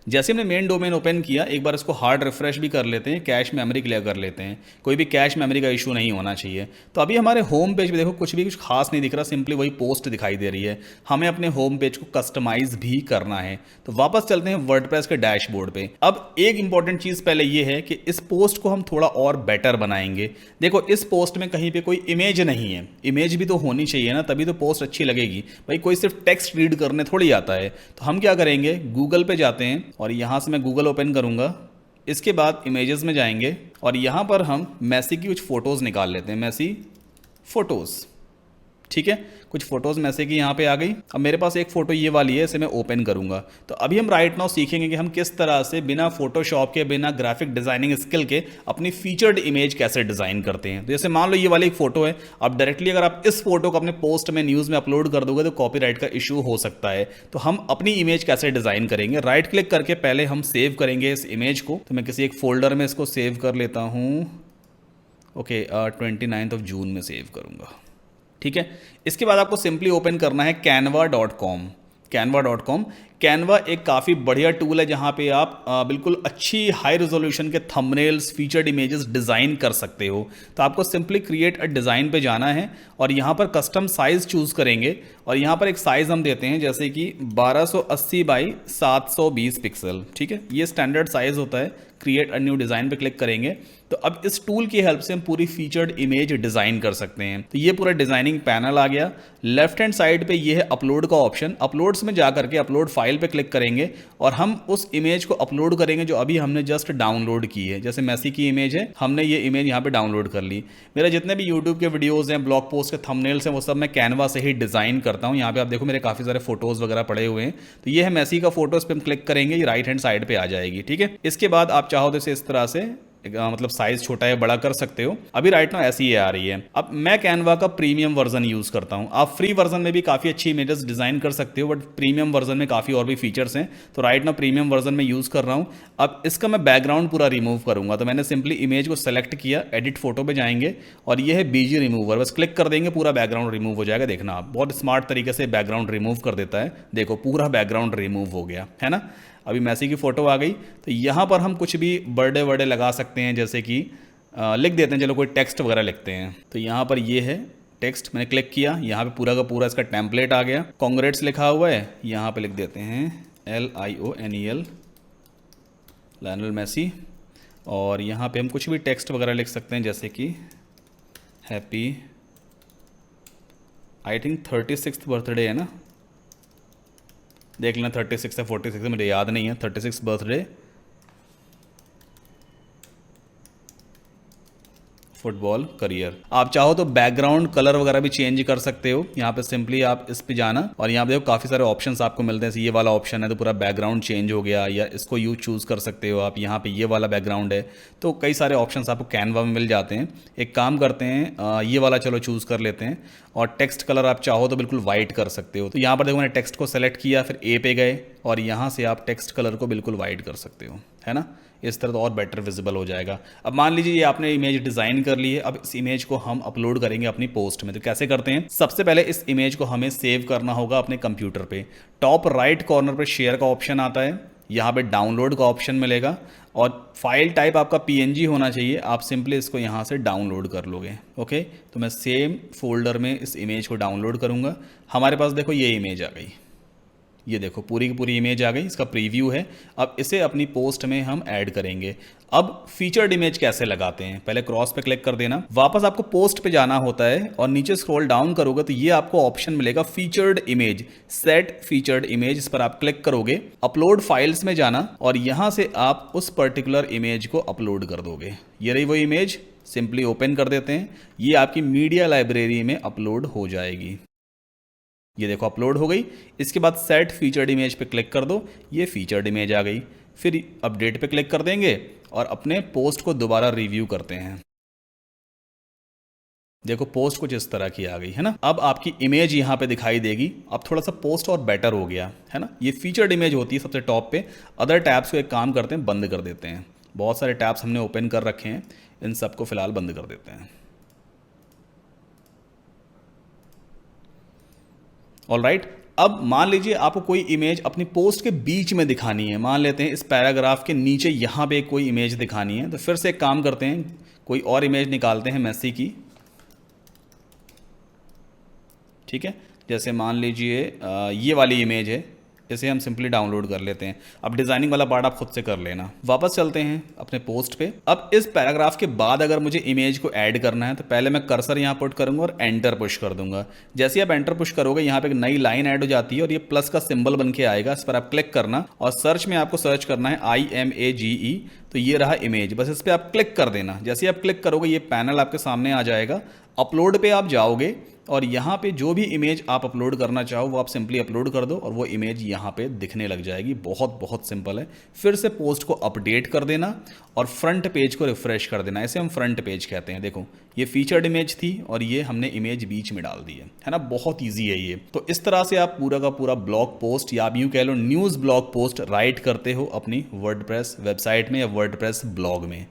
जैसे हमने मेन डोमेन ओपन किया, एक बार इसको हार्ड रिफ्रेश भी कर लेते हैं, कैश मेमोरी क्लियर कर लेते हैं, कोई भी कैश मेमोरी का इशू नहीं होना चाहिए। तो अभी हमारे होम पेज पे देखो कुछ खास नहीं दिख रहा, सिंपली वही पोस्ट दिखाई दे रही है। हमें अपने होम पेज को कस्टमाइज भी करना है। तो वापस चलते हैं वर्डप्रेस के डैशबोर्ड पे। अब एक इंपॉर्टेंट चीज़ पहले ये है कि इस पोस्ट को हम थोड़ा और बेटर बनाएंगे। देखो इस पोस्ट में कहीं पे कोई इमेज नहीं है, इमेज भी तो होनी चाहिए ना, तभी तो पोस्ट अच्छी लगेगी भाई। कोई सिर्फ टेक्स्ट रीड करने थोड़ी आता है। तो हम क्या करेंगे, गूगल पे जाते हैं और यहाँ से मैं गूगल ओपन करूँगा। इसके बाद इमेजेस में जाएंगे और यहाँ पर हम मैसी की कुछ फ़ोटोज़ निकाल लेते हैं, मैसी फ़ोटोज़। ठीक है, कुछ फोटोज़ में से कि यहाँ पे आ गई। अब मेरे पास एक फ़ोटो ये वाली है, इसे मैं ओपन करूँगा। तो अभी हम राइट नाउ सीखेंगे कि हम किस तरह से बिना फोटोशॉप के, बिना ग्राफिक डिज़ाइनिंग स्किल के अपनी फीचर्ड इमेज कैसे डिज़ाइन करते हैं। तो जैसे मान लो ये वाली एक फ़ोटो है, अब डायरेक्टली अगर आप इस फोटो को अपने पोस्ट में, न्यूज़ में अपलोड कर दोगे तो कॉपीराइट का इशू हो सकता है। तो हम अपनी इमेज कैसे डिज़ाइन करेंगे, राइट क्लिक करके पहले हम सेव करेंगे इस इमेज को। तो मैं किसी एक फोल्डर में इसको सेव कर लेता हूँ। ओके, 29 जून में सेव करूँगा। ठीक है, इसके बाद आपको सिंपली ओपन करना है canva.com। canva.com, कैनवा एक काफ़ी बढ़िया टूल है जहाँ पे आप बिल्कुल अच्छी हाई रेजोल्यूशन के थंबनेल्स, फीचर्ड इमेजेस डिज़ाइन कर सकते हो। तो आपको सिंपली क्रिएट अ डिज़ाइन पे जाना है और यहाँ पर कस्टम साइज़ चूज़ करेंगे और यहाँ पर एक साइज़ हम देते हैं जैसे कि 1280 बाई 720 पिक्सल। ठीक है, ये स्टैंडर्ड साइज़ होता है। क्रिएट अ न्यू डिज़ाइन पे क्लिक करेंगे तो अब इस टूल की हेल्प से हम पूरी फीचर्ड इमेज डिज़ाइन कर सकते हैं। तो ये पूरा डिज़ाइनिंग पैनल आ गया। लेफ्ट हैंड साइड पे ये है अपलोड का ऑप्शन। अपलोड्स में जा करके अपलोड फाइल पे क्लिक करेंगे और हम उस इमेज को अपलोड करेंगे जो अभी हमने जस्ट डाउनलोड की है। जैसे मैसी की इमेज है, हमने ये इमेज यहाँ पे डाउनलोड कर ली। मेरे जितने भी यूट्यूब के वीडियोज़ हैं, ब्लॉग पोस्ट के थंबनेल्स हैं, वो सब मैं कैनवा से ही डिज़ाइन करता हूँ। यहाँ पे आप देखो मेरे काफ़ी सारे फोटोज़ वगैरह पड़े हुए हैं। तो ये है मैसी का फोटो, इस पर हम क्लिक करेंगे, ये राइट हैंड साइड पे आ जाएगी। ठीक है, इसके बाद आप चाहो तो इस तरह से मतलब साइज छोटा या बड़ा कर सकते हो। अभी राइट नाउ ऐसी आ रही है। अब मैं कैनवा का प्रीमियम वर्जन यूज करता हूं। आप फ्री वर्जन में भी काफी अच्छी इमेजेस डिजाइन कर सकते हो, बट प्रीमियम वर्जन में काफी और भी फीचर्स हैं। तो राइट नाउ प्रीमियम वर्जन में यूज कर रहा हूं। अब इसका मैं बैकग्राउंड पूरा रिमूव करूंगा। तो मैंने सिंपली इमेज को सेलेक्ट किया, एडिट फोटो पे जाएंगे और ये है बीजी रिमूवर, बस क्लिक कर देंगे, पूरा बैकग्राउंड रिमूव हो जाएगा। देखना आप, बहुत स्मार्ट तरीके से बैकग्राउंड रिमूव कर देता है। देखो पूरा बैकग्राउंड रिमूव हो गया है ना। अभी मैसी की फ़ोटो आ गई। तो यहाँ पर हम कुछ भी बर्थडे वर्डे लगा सकते हैं, जैसे कि लिख देते हैं, चलो कोई टेक्स्ट वगैरह लिखते हैं। तो यहाँ पर ये है टेक्स्ट, मैंने क्लिक किया, यहाँ पे पूरा का पूरा इसका टेम्पलेट आ गया। कांग्रेट्स लिखा हुआ है, यहाँ पे लिख देते हैं LIONEL, लायनल मैसी। और यहाँ पे हम कुछ भी टेक्स्ट वगैरह लिख सकते हैं, जैसे कि happy, I think 36th birthday है ना, देख लेना 36 है 46 है, मुझे याद नहीं है। 36 बर्थडे फुटबॉल करियर। आप चाहो तो बैकग्राउंड कलर वगैरह भी चेंज कर सकते हो। यहाँ पे सिंपली आप इस पे जाना और यहाँ पे देखो काफ़ी सारे ऑप्शंस आपको मिलते हैं। ये वाला ऑप्शन है तो पूरा बैकग्राउंड चेंज हो गया, या इसको यूज चूज़ कर सकते हो आप। यहाँ पे ये वाला बैकग्राउंड है, तो कई सारे ऑप्शंस आपको कैनवा में मिल जाते हैं। एक काम करते हैं, ये वाला चलो चूज़ कर लेते हैं। और टेक्स्ट कलर आप चाहो तो बिल्कुल वाइट कर सकते हो। तो यहाँ पर देखो मैंने टेक्स्ट को सेलेक्ट किया, फिर ए पे गए और यहाँ से आप टेक्स्ट कलर को बिल्कुल वाइट कर सकते हो, है ना। इस तरह तो और बेटर विजिबल हो जाएगा। अब मान लीजिए ये आपने इमेज डिज़ाइन कर ली है, अब इस इमेज को हम अपलोड करेंगे अपनी पोस्ट में। तो कैसे करते हैं, सबसे पहले इस इमेज को हमें सेव करना होगा अपने कंप्यूटर पे। टॉप राइट कॉर्नर पे शेयर का ऑप्शन आता है, यहाँ पे डाउनलोड का ऑप्शन मिलेगा और फाइल टाइप आपका PNG होना चाहिए। आप सिंपली इसको यहाँ से डाउनलोड कर लोगे। ओके, तो मैं सेम फोल्डर में इस इमेज को डाउनलोड करूँगा। हमारे पास देखो ये इमेज आ गई, ये देखो पूरी की पूरी इमेज आ गई, इसका प्रीव्यू है। अब इसे अपनी पोस्ट में हम ऐड करेंगे। अब फीचर्ड इमेज कैसे लगाते हैं, पहले क्रॉस पे क्लिक कर देना, वापस आपको पोस्ट पे जाना होता है और नीचे स्क्रॉल डाउन करोगे तो ये आपको ऑप्शन मिलेगा featured image, set featured image. इस पर आप क्लिक करोगे, अपलोड फाइल्स में जाना और यहां से आप उस पर्टिकुलर इमेज को अपलोड कर दोगे। ये रही वो इमेज, सिंपली ओपन कर देते हैं, ये आपकी मीडिया लाइब्रेरी में अपलोड हो जाएगी। ये देखो अपलोड हो गई। इसके बाद सेट फीचर्ड इमेज पे क्लिक कर दो, ये फीचर्ड इमेज आ गई। फिर अपडेट पे क्लिक कर देंगे और अपने पोस्ट को दोबारा रिव्यू करते हैं। देखो पोस्ट कुछ इस तरह की आ गई है ना। अब आपकी इमेज यहाँ पे दिखाई देगी। अब थोड़ा सा पोस्ट और बेटर हो गया है ना। ये फीचर्ड इमेज होती है सबसे टॉप पे। अदर टैब्स को एक काम करते हैं, बंद कर देते हैं। बहुत सारे टैब्स हमने ओपन कर रखे हैं, इन सबको फिलहाल बंद कर देते हैं। ऑल राइट, अब मान लीजिए आपको कोई इमेज अपनी पोस्ट के बीच में दिखानी है, मान लेते हैं इस पैराग्राफ के नीचे यहाँ पे कोई इमेज दिखानी है, तो फिर से एक काम करते हैं, कोई और इमेज निकालते हैं मेसी की, ठीक है। जैसे मान लीजिए ये वाली इमेज है, इसे हम सिंपली डाउनलोड कर लेते हैं। अब डिजाइनिंग वाला पार्ट आप खुद से कर लेना। वापस चलते हैं अपने पोस्ट पे। अब इस पैराग्राफ के बाद अगर मुझे इमेज को ऐड करना है तो पहले मैं कर्सर यहाँ पुट करूंगा और एंटर पुश कर दूंगा। जैसे आप एंटर पुश करोगे यहाँ पे एक नई लाइन ऐड हो जाती है और ये प्लस का सिंबल बन के आएगा, इस पर आप क्लिक करना और सर्च में आपको सर्च करना है IMAGE, तो ये रहा इमेज, बस इस पर आप क्लिक कर देना। जैसे आप क्लिक करोगे ये पैनल आपके सामने आ जाएगा। अपलोड पे आप जाओगे और यहाँ पे जो भी इमेज आप अपलोड करना चाहो वो आप सिंपली अपलोड कर दो और वो इमेज यहाँ पे दिखने लग जाएगी। बहुत बहुत सिंपल है। फिर से पोस्ट को अपडेट कर देना और फ्रंट पेज को रिफ्रेश कर देना, इसे हम फ्रंट पेज कहते हैं। देखो ये फीचर्ड इमेज थी और ये हमने इमेज बीच में डाल दी है ना, बहुत ईजी है ये। तो इस तरह से आप पूरा का पूरा ब्लॉग पोस्ट या आप यूँ कह लो न्यूज़ ब्लॉग पोस्ट राइट करते हो अपनी वर्डप्रेस वेबसाइट में या वर्डप्रेस ब्लॉग में।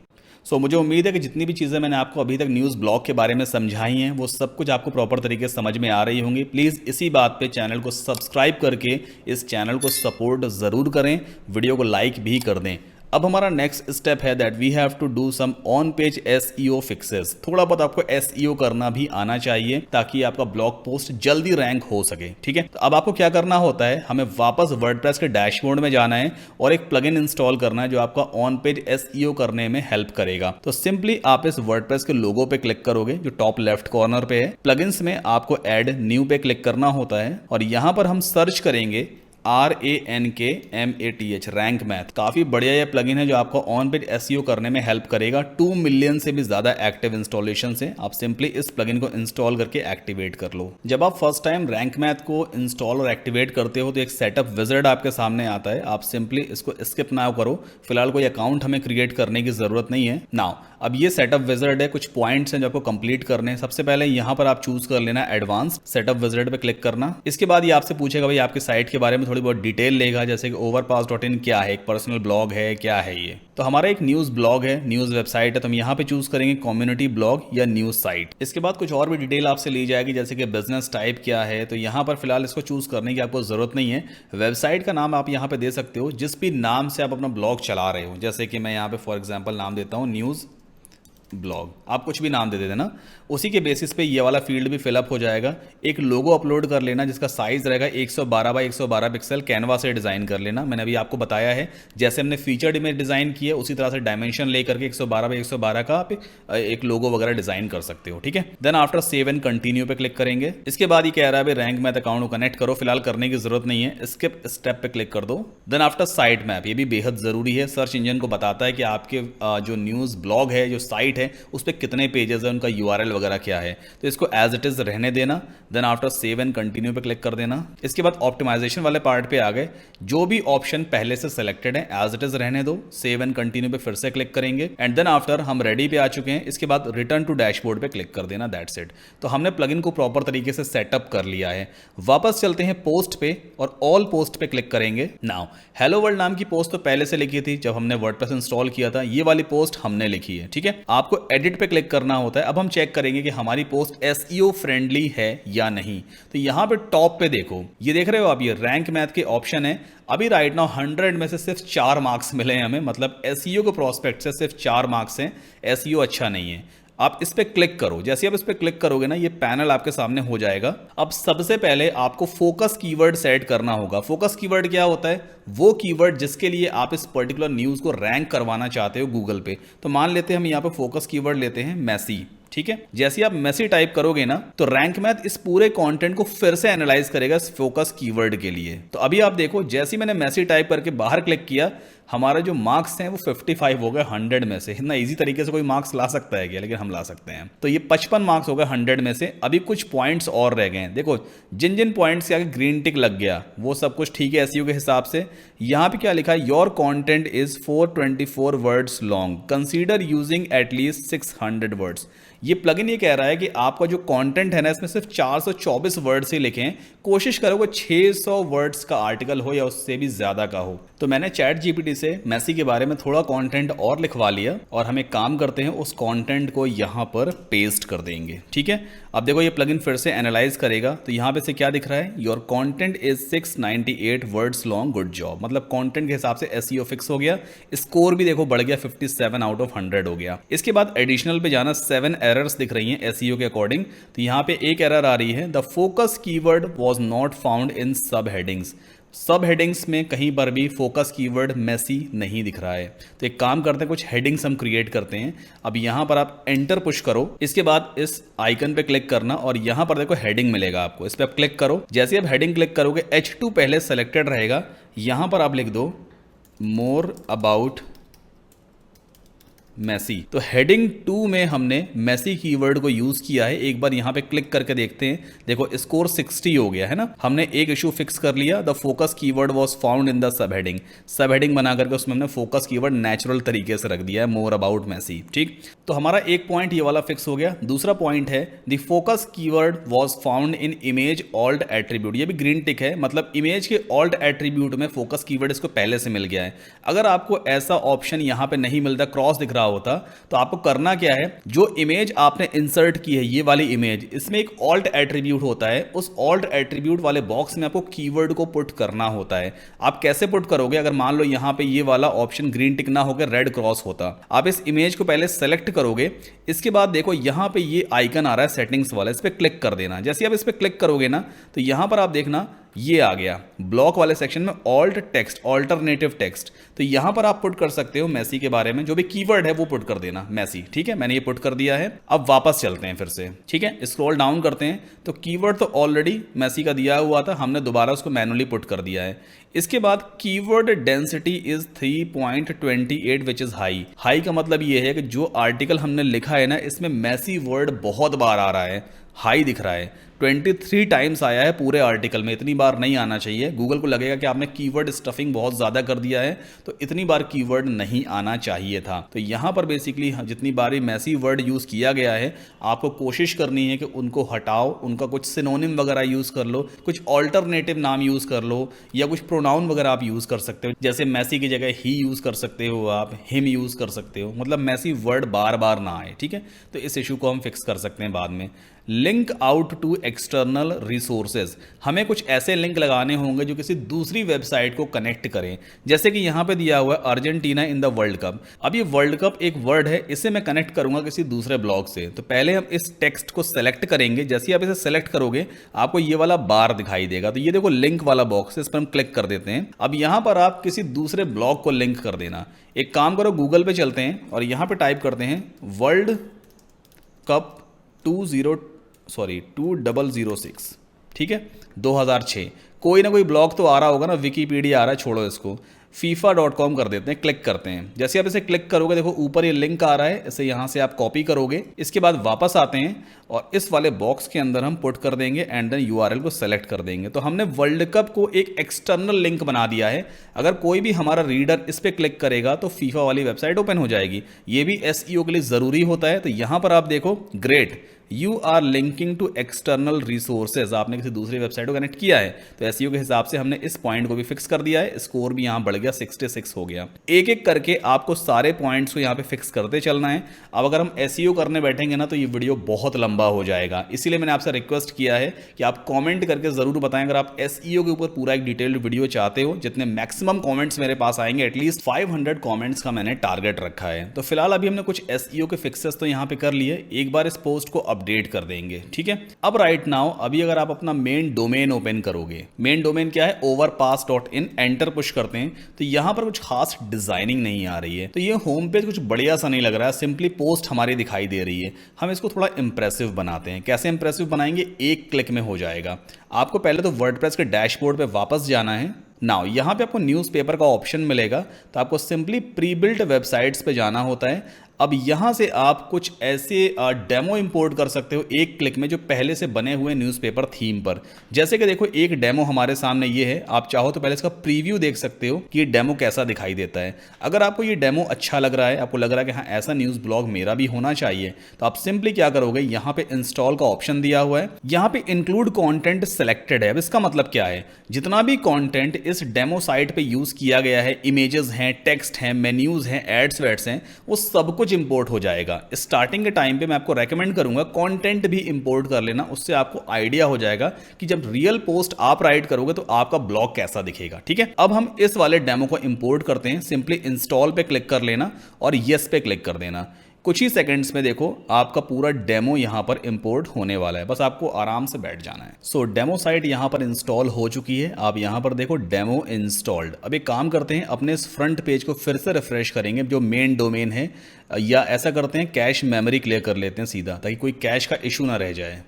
सो मुझे उम्मीद है कि जितनी भी चीज़ें मैंने आपको अभी तक न्यूज़ ब्लॉग के बारे में समझाई हैं वो सब कुछ आपको प्रॉपर तरीके से समझ में आ रही होंगी। प्लीज़ इसी बात पे चैनल को सब्सक्राइब करके इस चैनल को सपोर्ट ज़रूर करें, वीडियो को लाइक भी कर दें। अब हमारा नेक्स्ट स्टेप है that we have to do some on page SEO fixes. थोड़ा बहुत आपको SEO करना भी आना चाहिए ताकि आपका ब्लॉग पोस्ट जल्दी रैंक हो सके, ठीक है। तो अब आपको क्या करना होता है, हमें वापस वर्डप्रेस के डैशबोर्ड में जाना है और एक प्लगइन इंस्टॉल करना है जो आपका ऑन पेज SEO करने में हेल्प करेगा। तो सिंपली आप इस वर्डप्रेस के लोगो पे क्लिक करोगे जो टॉप लेफ्ट कॉर्नर पे है। प्लगइन्स में आपको ऐड न्यू पे क्लिक करना होता है और यहां पर हम सर्च करेंगे RANKMATH रैंक मैथ। काफी बढ़िया ये प्लगइन है जो आपको ऑन पेज SEO करने में हेल्प करेगा। 2 मिलियन से भी ज्यादा एक्टिव इंस्टॉलेशन से आप सिंपली इस प्लगइन को इंस्टॉल करके एक्टिवेट कर लो। जब आप फर्स्ट टाइम रैंक मैथ को इंस्टॉल और एक्टिवेट करते हो तो एक सेटअप विज़ार्ड आपके सामने आता है। आप सिंपली इसको स्किप ना करो, फिलहाल कोई अकाउंट हमें क्रिएट करने की जरूरत नहीं है। नाउ अब ये सेटअप विज़ार्ड है, कुछ पॉइंट्स हैं जो आपको कंप्लीट करने हैं। सबसे पहले यहाँ पर आप चूज कर लेना एडवांस, सेटअप विज़ार्ड पे क्लिक करना। इसके बाद ये आपसे पूछेगा भाई आपकी साइट के बारे में थोड़ी बहुत डिटेल लेगा, जैसे कि overpass.in क्या है, एक पर्सनल ब्लॉग है, क्या है ये। तो हमारा एक न्यूज़ ब्लॉग है, न्यूज़ वेबसाइट है, तो हम यहाँ पे चूज करेंगे कम्युनिटी ब्लॉग या न्यूज़ साइट। इसके बाद कुछ और भी डिटेल आपसे ली जाएगी जैसे कि बिजनेस टाइप क्या है, तो यहाँ पर फिलहाल इसको चूज करने की आपको जरूरत नहीं है। वेबसाइट का नाम आप यहाँ पे दे सकते हो जिस भी नाम से आप अपना ब्लॉग चला रहे हो। जैसे कि मैं यहाँ पे फॉर एग्जाम्पल नाम देता हूँ न्यूज़ ब्लॉग, आप कुछ भी नाम दे देना, उसी के बेसिस पे ये वाला फील्ड भी फिलअप हो जाएगा। एक लोगो अपलोड कर लेना जिसका साइज रहेगा 112 बाई 112 पिक्सल, कैनवा से डिजाइन कर लेना। मैंने अभी आपको बताया है जैसे हमने फीचर्ड इमेज डिजाइन की है उसी तरह से डायमेंशन लेकर के 112 बाई 112 का आप एक लोगो वगैरह डिजाइन कर सकते हो, ठीक है। Then after save and continue पे क्लिक करेंगे। इसके बाद ये कह रहा है रैंक मैथ अकाउंट को कनेक्ट करो, फिलहाल करने की जरूरत नहीं है, स्किप स्टेप पे क्लिक कर दो। देन आफ्टर साइट मैप, ये भी बेहद जरूरी है। सर्च इंजन को बताता है कि आपके जो न्यूज़ ब्लॉग है, जो साइट है, उस पर कितने पेजेस है, उनका URL वगैरह क्या है, तो इसको एज इट इज रहने देना। Then after save and continue पे क्लिक कर देना। इसके बाद ऑप्टिमाइजेशन वाले पार्ट पे आ गए, जो भी ऑप्शन पहले से सिलेक्टेड है एज इट इज रहने दो। सेव एंड कंटिन्यू पे फिर से क्लिक करेंगे एंड देन आफ्टर हम रेडी पे आ चुके हैं। इसके बाद रिटर्न टू डैशबोर्ड पे क्लिक कर देना, दैट्स इट। तो हमने प्लगइन को प्रॉपर तरीके से सेटअप कर लिया है। वापस चलते हैं पोस्ट पे और ऑल पोस्ट पे क्लिक करेंगे। नाउ हेलो वर्ल्ड नाम की पोस्ट तो पहले से लिखी थी जब हमने वर्डप्रेस इंस्टॉल किया था, ये वाली पोस्ट हमने लिखी है, ठीक है। आपको एडिट पे क्लिक करना होता है। अब हम चेक करेंगे कि हमारी पोस्ट SEO फ्रेंडली है या नहीं। तो यहां पे टॉप पे देखो, ये देख रहे हो आप, ये रैंक मैथ के ऑप्शन है। अभी राइट नाउ 100 में से सिर्फ 4 मार्क्स मिले हैं हमें, मतलब SEO के प्रोस्पेक्ट से सिर्फ 4 मार्क्स हैं। SEO अच्छा नहीं है। आप इस पे क्लिक करो, जैसे आप इस पे क्लिक करोगे ना ये पैनल आपके सामने हो जाएगा। अब सबसे पहले आपको फोकस कीवर्ड सेट करना होगा। फोकस कीवर्ड क्या होता है, वो कीवर्ड जिसके लिए आप इस पर्टिकुलर न्यूज़ को रैंक करवाना चाहते हो गूगल पे। तो मान लेते हैं हम यहाँ पे फोकस कीवर्ड लेते हैं मैसी, ठीक है। जैसे आप मैसी टाइप करोगे ना तो रैंक मैथ इस पूरे कंटेंट को फिर से एनालाइज करेगा इस फोकस कीवर्ड के लिए। तो अभी आप देखो जैसे ही मैंने मैसी टाइप करके बाहर क्लिक किया, हमारे जो मार्क्स हैं वो 55 हो गए 100 में से। इतना इजी तरीके से कोई मार्क्स ला सकता है क्या, लेकिन हम ला सकते हैं। तो ये 55 मार्क्स हो गए 100 में से। अभी कुछ पॉइंट्स और रह गए हैं। देखो जिन जिन पॉइंट्स के आगे ग्रीन टिक लग गया वो सब कुछ ठीक है SEO के हिसाब से। यहाँ पे क्या लिखा है, your content is 424 words long, consider using at least 600 words. ये प्लगइन ये कह रहा है कि आपका जो कंटेंट है ना इसमें सिर्फ 424 वर्ड्स ही लिखें, कोशिश करो कि 600 वर्ड्स का आर्टिकल हो या उससे भी ज्यादा का हो। तो मैंने चैट GPT से मेसी के बारे में थोड़ा कंटेंट और लिखवा लिया और हम एक काम करते हैं, उस कंटेंट को यहाँ पर पेस्ट कर देंगे। ठीक है, अब देखो ये प्लगइन फिर से एनालाइज करेगा, तो यहाँ पे से क्या दिख रहा है, your content is 698 words long, good job. मतलब कंटेंट के हिसाब से एसईओ फिक्स हो गया, स्कोर भी देखो बढ़ गया, 57 आउट ऑफ 100 हो गया। इसके बाद एडिशनल पे जाना, 7 एरर्स दिख रही हैं एसईओ के अकॉर्डिंग। तो यहाँ पे एक एरर आ रही है, the focus keyword was not found in सब हेडिंग्स। सब हेडिंग्स में कहीं पर भी फोकस कीवर्ड मेसी नहीं दिख रहा है। तो एक काम करते हैं, कुछ हेडिंग्स हम क्रिएट करते हैं। अब यहां पर आप एंटर पुश करो, इसके बाद इस आइकन पे क्लिक करना और यहां पर देखो हेडिंग मिलेगा आपको, इस पे आप क्लिक करो। जैसे आप हेडिंग क्लिक करोगे H2 पहले सेलेक्टेड रहेगा, यहां पर आप लिख दो मोर अबाउट मेसी। तो हेडिंग 2 में हमने मेसी कीवर्ड को यूज किया है। एक बार यहां पे क्लिक करके देखते हैं, देखो स्कोर 60 हो गया है ना। हमने एक इशू फिक्स कर लिया, the focus keyword was found in the sub heading. सब हेडिंग बना करके उसमें हमने फोकस कीवर्ड नेचुरल तरीके से रख दिया है, मोर अबाउट मेसी। ठीक, तो हमारा एक पॉइंट ये वाला फिक्स हो गया। दूसरा पॉइंट है, the focus keyword was found in image alt attribute. ये भी ग्रीन टिक है, मतलब इमेज के ऑल्ट एट्रीब्यूट में फोकस कीवर्ड इसको पहले से मिल गया है। अगर आपको ऐसा ऑप्शन यहां पे नहीं मिलता, क्रॉस दिख रहा होता, तो आपको करना क्या है, जो इमेज आपने इंसर्ट की है, ये वाली इमेज, इसमें एक ऑल्ट एट्रीब्यूट होता है, उस ऑल्ट एट्रीब्यूट वाले बॉक्स में आपको कीवर्ड को पुट करना होता है। आप कैसे पुट करोगे, अगर मान लो यहां पे ये वाला ऑप्शन ग्रीन टिक ना होकर रेड क्रॉस होता, आप इस इमेज को पहले सेलेक्ट करोगे, इसके बाद देखो यहां पे ये आइकन आ रहा है सेटिंग्स वाला, इस पे क्लिक कर देना। जैसे आप इस पे क्लिक करोगे ना, तो यहां पर आप देखना ये आ गया ब्लॉक वाले सेक्शन में ऑल्ट टेक्स्ट, ऑल्टरनेटिव टेक्स्ट। तो यहां पर आप पुट कर सकते हो मेसी के बारे में जो भी कीवर्ड है वो पुट कर देना, मेसी। ठीक है, मैंने ये पुट कर दिया है। अब वापस चलते हैं फिर से, ठीक है, स्क्रॉल डाउन करते हैं, तो कीवर्ड तो ऑलरेडी मेसी का दिया हुआ था, हमने दोबारा उसको मैनुअली पुट कर दिया है। इसके बाद keyword density is 3.28 which is high. High का मतलब ये है कि जो आर्टिकल हमने लिखा है ना, इसमें मेसी वर्ड बहुत बार आ रहा है, हाई दिख रहा है, 23 टाइम्स आया है पूरे आर्टिकल में। इतनी बार नहीं आना चाहिए, गूगल को लगेगा कि आपने कीवर्ड स्टफिंग बहुत ज़्यादा कर दिया है, तो इतनी बार कीवर्ड नहीं आना चाहिए था। तो यहाँ पर बेसिकली जितनी बार मेसी वर्ड यूज़ किया गया है, आपको कोशिश करनी है कि उनको हटाओ, उनका कुछ सिनोनिम वगैरह यूज़ कर लो, कुछ ऑल्टरनेटिव नाम यूज़ कर लो, या कुछ प्रोनाउन वगैरह आप यूज़ कर सकते हो। जैसे मेसी की जगह ही यूज़ कर सकते हो, आप हिम यूज़ कर सकते हो, मतलब मेसी वर्ड बार बार ना आए। ठीक है, तो इस इशू को हम फिक्स कर सकते हैं बाद में। Link out to external resources, हमें कुछ ऐसे लिंक लगाने होंगे जो किसी दूसरी वेबसाइट को कनेक्ट करें। जैसे कि यहां पे दिया हुआ है Argentina in the world cup. अब ये वर्ल्ड कप एक वर्ड है, इसे मैं कनेक्ट करूंगा किसी दूसरे ब्लॉग से। तो पहले हम इस टेक्स्ट को सेलेक्ट करेंगे, जैसे आप इसे सेलेक्ट करोगे आपको ये वाला बार दिखाई देगा, तो ये देखो लिंक वाला बॉक्स है, इस पर हम क्लिक कर देते हैं। अब यहां पर आप किसी दूसरे ब्लॉग को लिंक कर देना। एक काम करो, गूगल पे चलते हैं और यहां पे टाइप करते हैं वर्ल्ड कप 2006, ठीक है, 2006। कोई ना कोई ब्लॉग तो आ रहा होगा ना, विकीपीडिया आ रहा है, छोड़ो इसको, FIFA.com कर देते हैं, क्लिक करते हैं। जैसे आप इसे क्लिक करोगे देखो ऊपर ये लिंक आ रहा है, इसे यहाँ से आप कॉपी करोगे। इसके बाद वापस आते हैं और इस वाले बॉक्स के अंदर हम पुट कर देंगे एंड देन URL को सेलेक्ट कर देंगे। तो हमने वर्ल्ड कप को एक एक्सटर्नल लिंक बना दिया है। अगर कोई भी हमारा रीडर इस पर क्लिक करेगा तो FIFA वाली वेबसाइट ओपन हो जाएगी। ये भी SEO के लिए ज़रूरी होता है। तो यहाँ पर आप देखो, great, you are linking to external resources, आपने किसी दूसरी वेबसाइट को कनेक्ट किया है। तो एसईओ के हिसाब से हमने इस पॉइंट को भी फिक्स कर दिया है, स्कोर भी यहाँ बढ़ गया, 66 हो गया। एक एक करके आपको सारे पॉइंट्स को यहाँ पे फिक्स करते चलना है। अब अगर हम एसईओ करने बैठेंगे ना तो ये वीडियो बहुत लंबा हो जाएगा, इसीलिए मैंने आपसे रिक्वेस्ट किया है कि आप कॉमेंट करके जरूर बताएं अगर आप एसईओ के ऊपर पूरा एक डिटेल्ड वीडियो चाहते हो। जितने मैक्सिमम कॉमेंट्स मेरे पास आएंगे, एटलीस्ट 500 कॉमेंट्स का मैंने टारगेट रखा है। तो फिलहाल अभी हमने कुछ एसईओ के फिक्सेस तो यहाँ पे कर लिए, एक बार इस पोस्ट को अपडेट कर देंगे, ठीक है। अब राइट नाउ अभी अगर आप अपना मेन डोमेन ओपन करोगे, मेन डोमेन क्या है, overpass.in, एंटर पुश करते हैं तो यहां पर कुछ खास डिजाइनिंग नहीं आ रही है। तो ये होम पेज कुछ बढ़िया सा नहीं लग रहा है, सिंपली पोस्ट हमारी दिखाई दे रही है। हम इसको थोड़ा इंप्रेसिव बनाते हैं। कैसे इंप्रेसिव बनाएंगे, एक क्लिक में हो जाएगा। आपको पहले तो वर्डप्रेस के डैशबोर्ड पे वापस जाना है। नाउ यहाँ पे आपको न्यूज़पेपर का ऑप्शन मिलेगा, तो आपको सिंपली प्री बिल्ट वेबसाइट्स पे जाना होता है। अब यहाँ से आप कुछ ऐसे डेमो इंपोर्ट कर सकते हो एक क्लिक में, जो पहले से बने हुए न्यूज़पेपर थीम पर। जैसे कि देखो एक डेमो हमारे सामने ये है, आप चाहो तो पहले इसका प्रीव्यू देख सकते हो कि ये डेमो कैसा दिखाई देता है। अगर आपको ये डेमो अच्छा लग रहा है, आपको लग रहा है कि हाँ ऐसा न्यूज़ ब्लॉग मेरा भी होना चाहिए, तो आप सिंपली क्या करोगे, यहाँ पे इंस्टॉल का ऑप्शन दिया हुआ है, यहाँ पे इंक्लूड कॉन्टेंट सेलेक्टेड है। अब इसका मतलब क्या है, जितना भी कॉन्टेंट इस डेमो साइट पे यूज किया गया है, इमेजेस हैं, टेक्स्ट हैं, मेन्यूज हैं, एड्स वेड्स हैं, वो सब कुछ इंपोर्ट हो जाएगा। स्टार्टिंग के टाइम पे मैं आपको रेकमेंड करूंगा कंटेंट भी इंपोर्ट कर लेना, उससे आपको आइडिया हो जाएगा कि जब रियल पोस्ट आप राइट करोगे तो आपका ब्लॉग कैसा दिखेगा। ठीक है, अब हम इस वाले डेमो को इंपोर्ट करते हैं। सिंपली इंस्टॉल पे क्लिक कर लेना और यस पे क्लिक कर देना। कुछ ही सेकंड्स में देखो आपका पूरा डेमो यहां पर इंपोर्ट होने वाला है, बस आपको आराम से बैठ जाना है। सो डेमो साइट यहां पर इंस्टॉल हो चुकी है। आप यहां पर देखो डेमो इंस्टॉल्ड। अब एक काम करते हैं, अपने इस फ्रंट पेज को फिर से रिफ्रेश करेंगे, जो मेन डोमेन है, या ऐसा करते हैं कैश मेमोरी क्लियर कर लेते हैं सीधा, ताकि कोई कैश का इशू ना रह जाए।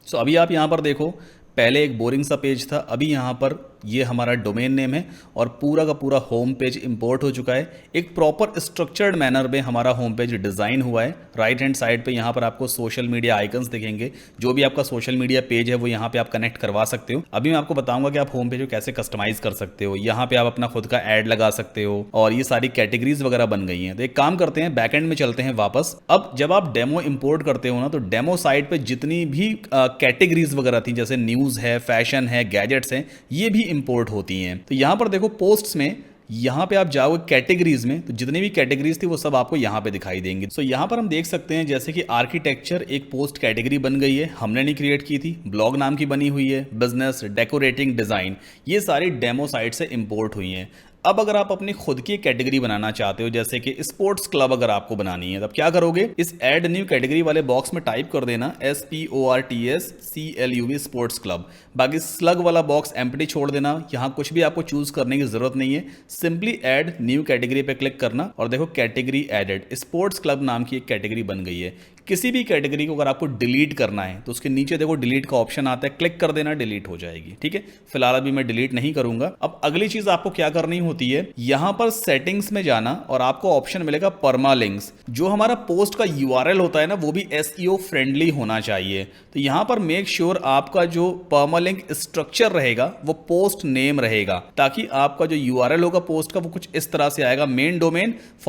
सो अभी आप यहां पर देखो, पहले एक बोरिंग सा पेज था, अभी यहाँ पर ये हमारा डोमेन नेम है और पूरा का पूरा होम पेज इंपोर्ट हो चुका है। एक प्रॉपर स्ट्रक्चर्ड मैनर में हमारा होम पेज डिज़ाइन हुआ है। राइट हैंड साइड पे यहाँ पर आपको सोशल मीडिया आइकन्स दिखेंगे, जो भी आपका सोशल मीडिया पेज है वो यहाँ पे आप कनेक्ट करवा सकते हो। अभी मैं आपको बताऊंगा कि आप होम पेज को कैसे कस्टमाइज कर सकते हो। यहाँ पे आप अपना खुद का ऐड लगा सकते हो और ये सारी कैटेगरीज वगैरह बन गई हैं। तो एक काम करते हैं, बैकएंड में चलते हैं वापस। अब जब आप डेमो इंपोर्ट करते हो ना, तो डेमो साइट पे जितनी भी कैटेगरीज वगैरह थी, जैसे न्यूज़ है, फैशन है, गैजेट्स हैं, ये भी इंपोर्ट होती हैं। तो यहाँ पर देखो पोस्ट्स में, यहाँ पे आप जाओगे कैटेगरीज में, तो जितनी भी कैटेगरीज थी वो सब आपको यहाँ पे दिखाई देंगी। सो यहाँ पर हम देख सकते हैं जैसे कि आर्किटेक्चर एक पोस्ट कैटेगरी बन गई है, हमने नहीं क्रिएट की थी। ब्लॉग नाम की बनी हुई है, बिजनेस, डेकोरेटिंग, डिजाइन, ये सारी डेमो साइट से इंपोर्ट हुई हैं। अब अगर आप अपनी खुद की कैटेगरी बनाना चाहते हो, जैसे कि स्पोर्ट्स क्लब अगर आपको बनानी है, तब क्या करोगे, इस ऐड न्यू कैटेगरी वाले बॉक्स में टाइप कर देना SPORTSCLUB स्पोर्ट्स क्लब। बाकी स्लग वाला बॉक्स एम्प्टी छोड़ देना, यहाँ कुछ भी आपको चूज करने की जरूरत नहीं है। सिंपली ऐड न्यू कैटेगरी पे क्लिक करना और देखो कैटेगरी एडेड, स्पोर्ट्स क्लब नाम की एक कैटेगरी बन गई है। किसी भी कैटेगरी को अगर आपको डिलीट करना है तो उसके नीचे देखो डिलीट का ऑप्शन आता है, क्लिक कर देना, डिलीट हो जाएगी। ठीक है, फिलहाल अभी मैं डिलीट नहीं करूंगा। अब अगली चीज आपको क्या करनी होती है, यहां पर सेटिंग्स में जाना और आपको ऑप्शन मिलेगा परमालिंक्स। जो हमारा पोस्ट का यूआरएल होता है ना, वो भी एसईओ फ्रेंडली होना चाहिए। तो यहां पर मेक श्योर आपका जो परमालिंक स्ट्रक्चर रहेगा वो पोस्ट नेम रहेगा, ताकि आपका जो यूआरएल होगा पोस्ट का वो कुछ इस तरह से आएगा, मेन डोमेन /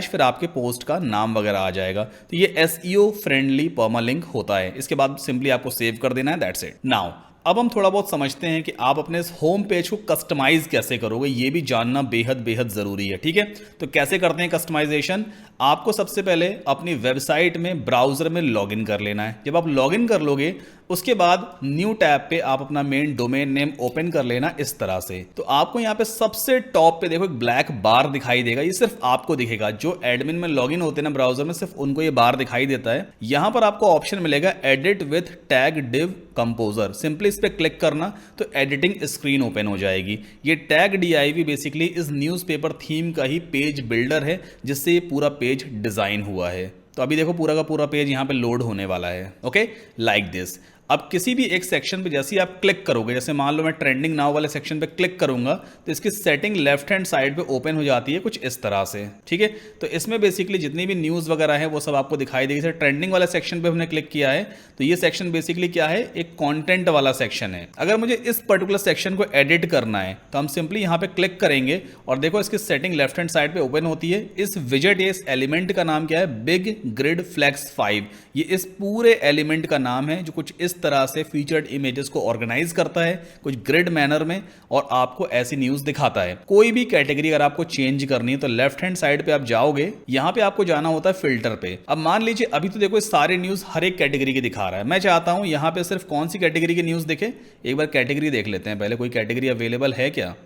फिर आपके पोस्ट का नाम वगैरह आ जाएगा। तो ये एसईओ फ्रेंडली परमालिंक होता है। इसके बाद सिंपली आपको सेव कर देना है, दैट्स इट। नाउ अब हम थोड़ा बहुत समझते हैं कि आप अपने इस होम पेज को कस्टमाइज कैसे करोगे, ये भी जानना बेहद बेहद जरूरी है। ठीक है, तो कैसे करते हैं कस्टमाइजेशन, आपको सबसे पहले अपनी वेबसाइट में ब्राउजर में लॉगिन कर लेना है। जब आप लॉगिन कर लोगे उसके बाद न्यू टैब पे आप अपना मेन डोमेन नेम ओपन कर लेना इस तरह से। तो आपको यहाँ पे सबसे टॉप पे देखो एक ब्लैक बार दिखाई देगा, ये सिर्फ आपको दिखेगा, जो एडमिन में लॉगिन होते हैं ना ब्राउजर में, सिर्फ उनको ये बार दिखाई देता है। यहाँ पर आपको ऑप्शन मिलेगा edit with tag div composer, simply इस पे क्लिक करना तो एडिटिंग स्क्रीन ओपन हो जाएगी। ये टैग DIV बेसिकली इस न्यूज़पेपर थीम का ही पेज बिल्डर है, जिससे ये पूरा पेज डिजाइन हुआ है। तो अभी देखो पूरा का पूरा पेज यहाँ पे लोड होने वाला है। Okay, like this. अब किसी भी एक सेक्शन पे जैसे ही आप क्लिक करोगे, जैसे मान लो मैं ट्रेंडिंग नाउ वाले सेक्शन पे क्लिक करूंगा, तो इसकी सेटिंग लेफ्ट हैंड साइड पे ओपन हो जाती है कुछ इस तरह से। ठीक है, तो इसमें बेसिकली जितनी भी न्यूज़ वगैरह है वो सब आपको दिखाई देगी। जैसे ट्रेंडिंग वाले सेक्शन पे हमने क्लिक किया है, तो ये सेक्शन बेसिकली क्या है, एक कॉन्टेंट वाला सेक्शन है। अगर मुझे इस पर्टिकुलर सेक्शन को एडिट करना है तो हम सिंपली यहाँ पे क्लिक करेंगे और देखो इसकी सेटिंग लेफ्ट हैंड साइड पे ओपन होती है। इस विजेट, इस एलिमेंट का नाम क्या है, बिग ग्रिड फ्लेक्स 5। ये इस पूरे एलिमेंट का नाम है, जो कुछ इस तरह से फीचर्ड इमेजेस को ऑर्गेनाइज करता है कुछ ग्रिड मैनर में और आपको ऐसी न्यूज़ दिखाता है। कोई भी कैटेगरी अगर आपको चेंज करनी है तो लेफ्ट हैंड साइड पे आप जाओगे, यहां पे आपको जाना होता है फिल्टर पे। अब मान लीजिए अभी तो देखो सारे न्यूज़ हर एक कैटेगरी के दिखा रहा है, मैं चाहता हूं यहां पे सिर्फ कौन सी कैटेगरी की न्यूज़ दिखे। एक बार कैटेगरी देख लेते हैं पहले, कोई कैटेगरी अवेलेबल है क्या।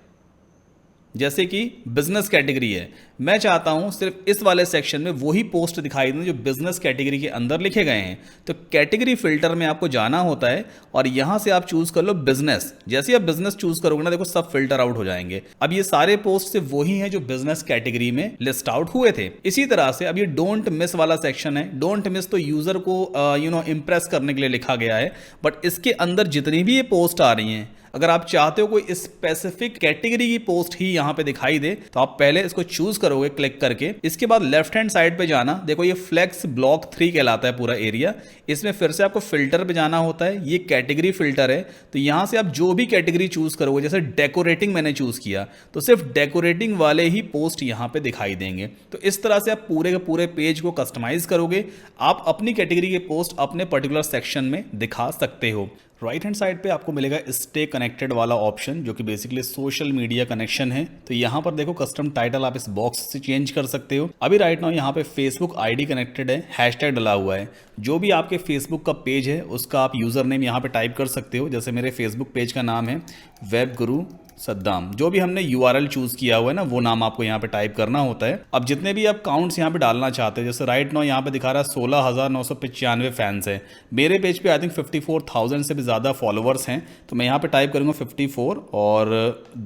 जैसे कि बिजनेस कैटेगरी है, मैं चाहता हूं सिर्फ इस वाले सेक्शन में वही पोस्ट दिखाई दें जो बिजनेस कैटेगरी के अंदर लिखे गए हैं। तो कैटेगरी फिल्टर में आपको जाना होता है और यहां से आप चूज कर लो बिजनेस। जैसे आप बिजनेस चूज करोगे ना, देखो सब फिल्टर आउट हो जाएंगे। अब ये सारे पोस्ट सिर्फ वही हैं जो बिजनेस कैटेगरी में लिस्ट आउट हुए थे। इसी तरह से अब ये डोंट मिस वाला सेक्शन है। डोंट मिस तो यूजर को इंप्रेस करने के लिए लिखा गया है, बट इसके अंदर जितनी भी ये पोस्ट आ रही हैं, अगर आप चाहते हो कोई स्पेसिफिक कैटेगरी की पोस्ट ही यहाँ पे दिखाई दे तो आप पहले इसको चूज करोगे क्लिक करके। इसके बाद लेफ्ट हैंड साइड पे जाना, देखो ये फ्लेक्स ब्लॉक 3 कहलाता है पूरा एरिया। इसमें फिर से आपको फिल्टर पे जाना होता है, ये कैटेगरी फिल्टर है। तो यहां से आप जो भी कैटेगरी चूज करोगे, जैसे डेकोरेटिंग मैंने चूज किया तो सिर्फ डेकोरेटिंग वाले ही पोस्ट यहां पे दिखाई देंगे। तो इस तरह से आप पूरे के पूरे पेज को कस्टमाइज करोगे, आप अपनी कैटेगरी के पोस्ट अपने पर्टिकुलर सेक्शन में दिखा सकते हो। राइट हैंड साइड पे आपको मिलेगा स्टे कनेक्टेड वाला ऑप्शन, जो कि बेसिकली सोशल मीडिया कनेक्शन है। तो यहाँ पर देखो कस्टम टाइटल आप इस बॉक्स से चेंज कर सकते हो। अभी राइट नाउ यहाँ पे फेसबुक आईडी कनेक्टेड है, हैशटैग डला हुआ है। जो भी आपके फेसबुक का पेज है उसका आप यूजर नेम यहाँ पे टाइप कर सकते हो। जैसे मेरे फेसबुक पेज का नाम है वेब गुरु सद्दाम, जो भी हमने यूआरएल चूज किया हुआ है ना वो नाम आपको यहाँ पे टाइप करना होता है। अब जितने भी आप काउंट्स यहाँ पे डालना चाहते हो, जैसे राइट नाउ यहाँ पे दिखा रहा है 16,995 फैंस है। मेरे पेज पे आई थिंक 54,000 से भी ज़्यादा फॉलोअर्स हैं। तो मैं यहाँ पे टाइप करूँगा 54 और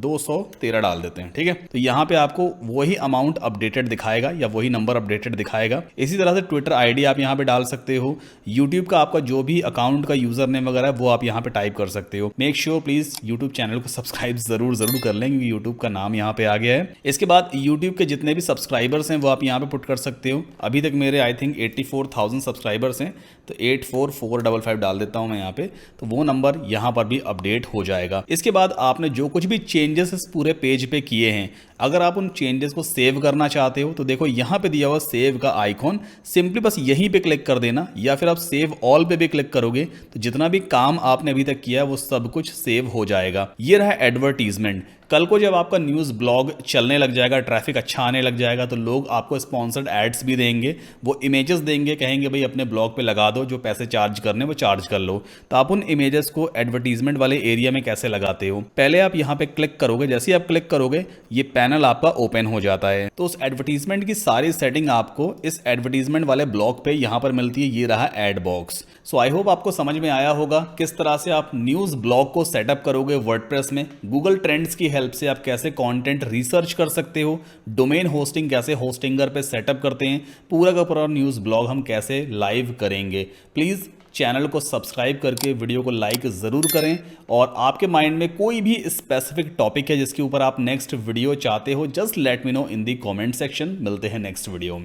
213 डाल देते हैं, ठीक है। तो यहाँ पे आपको वही अमाउंट अपडेटेड दिखाएगा या वही नंबर अपडेटेड दिखाएगा। इसी तरह से ट्विटर आईडी आप यहाँ पे डाल सकते हो। यूट्यूब का आपका जो भी अकाउंट का यूजर नेम वगैरह वो आप यहाँ पे टाइप कर सकते हो। Make sure please YouTube channel को सब्सक्राइब जरूर कर लें, क्योंकि यूट्यूब का नाम यहाँ पे आ गया है। इसके बाद यूट्यूब के जितने भी सब्सक्राइबर्स हैं वो आप यहाँ पे पुट कर सकते हो। अभी तक मेरे आई थिंक 84,000 सब्सक्राइबर्स हैं, तो 84455 डाल देता हूँ मैं यहाँ पे, तो वो नंबर यहाँ पर भी अपडेट हो जाएगा। इसके बाद आपने जो कुछ भी चेंजेस इस पूरे पेज पे किए हैं, अगर आप उन चेंजेस को सेव करना चाहते हो तो देखो यहाँ पे दिया हुआ सेव का आइकॉन, सिंपली बस यहीं पे क्लिक कर देना, या फिर आप सेव ऑल पे भी क्लिक करोगे तो जितना भी काम आपने अभी तक किया है वो सब कुछ सेव हो जाएगा। ये रहा एडवर्टीजमेंट। कल को जब आपका न्यूज़ ब्लॉग चलने लग जाएगा, ट्रैफिक अच्छा आने लग जाएगा, तो लोग आपको स्पॉन्सर्ड एड्स भी देंगे, वो इमेजेस देंगे, कहेंगे भाई अपने ब्लॉग पे लगा दो, जो पैसे चार्ज करने वो चार्ज कर लो। तो आप उन इमेजेस को एडवर्टीजमेंट वाले एरिया में कैसे लगाते हो, पहले आप यहाँ पे क्लिक करोगे। जैसे ही आप क्लिक करोगे ये पैनल आपका ओपन हो जाता है। तो उस एडवर्टीजमेंट की सारी सेटिंग आपको इस एडवर्टीजमेंट वाले ब्लॉग पे यहाँ पर मिलती है। ये रहा aid box. So I hope आपको समझ में आया होगा किस तरह से आप न्यूज़ ब्लॉग को सेटअप करोगे वर्डप्रेस में। गूगल ट्रेंड्स की हेल्प से आप कैसे कंटेंट रिसर्च कर सकते हो, डोमेन होस्टिंग कैसे होस्टिंगर पे सेटअप करते हैं, पूरा का पूरा न्यूज़ ब्लॉग हम कैसे लाइव करेंगे। प्लीज़ चैनल को सब्सक्राइब करके वीडियो को लाइक ज़रूर करें। और आपके माइंड में कोई भी स्पेसिफिक टॉपिक है जिसके ऊपर आप नेक्स्ट वीडियो चाहते हो, जस्ट लेट मी नो इन दी कमेंट सेक्शन। मिलते हैं नेक्स्ट वीडियो में।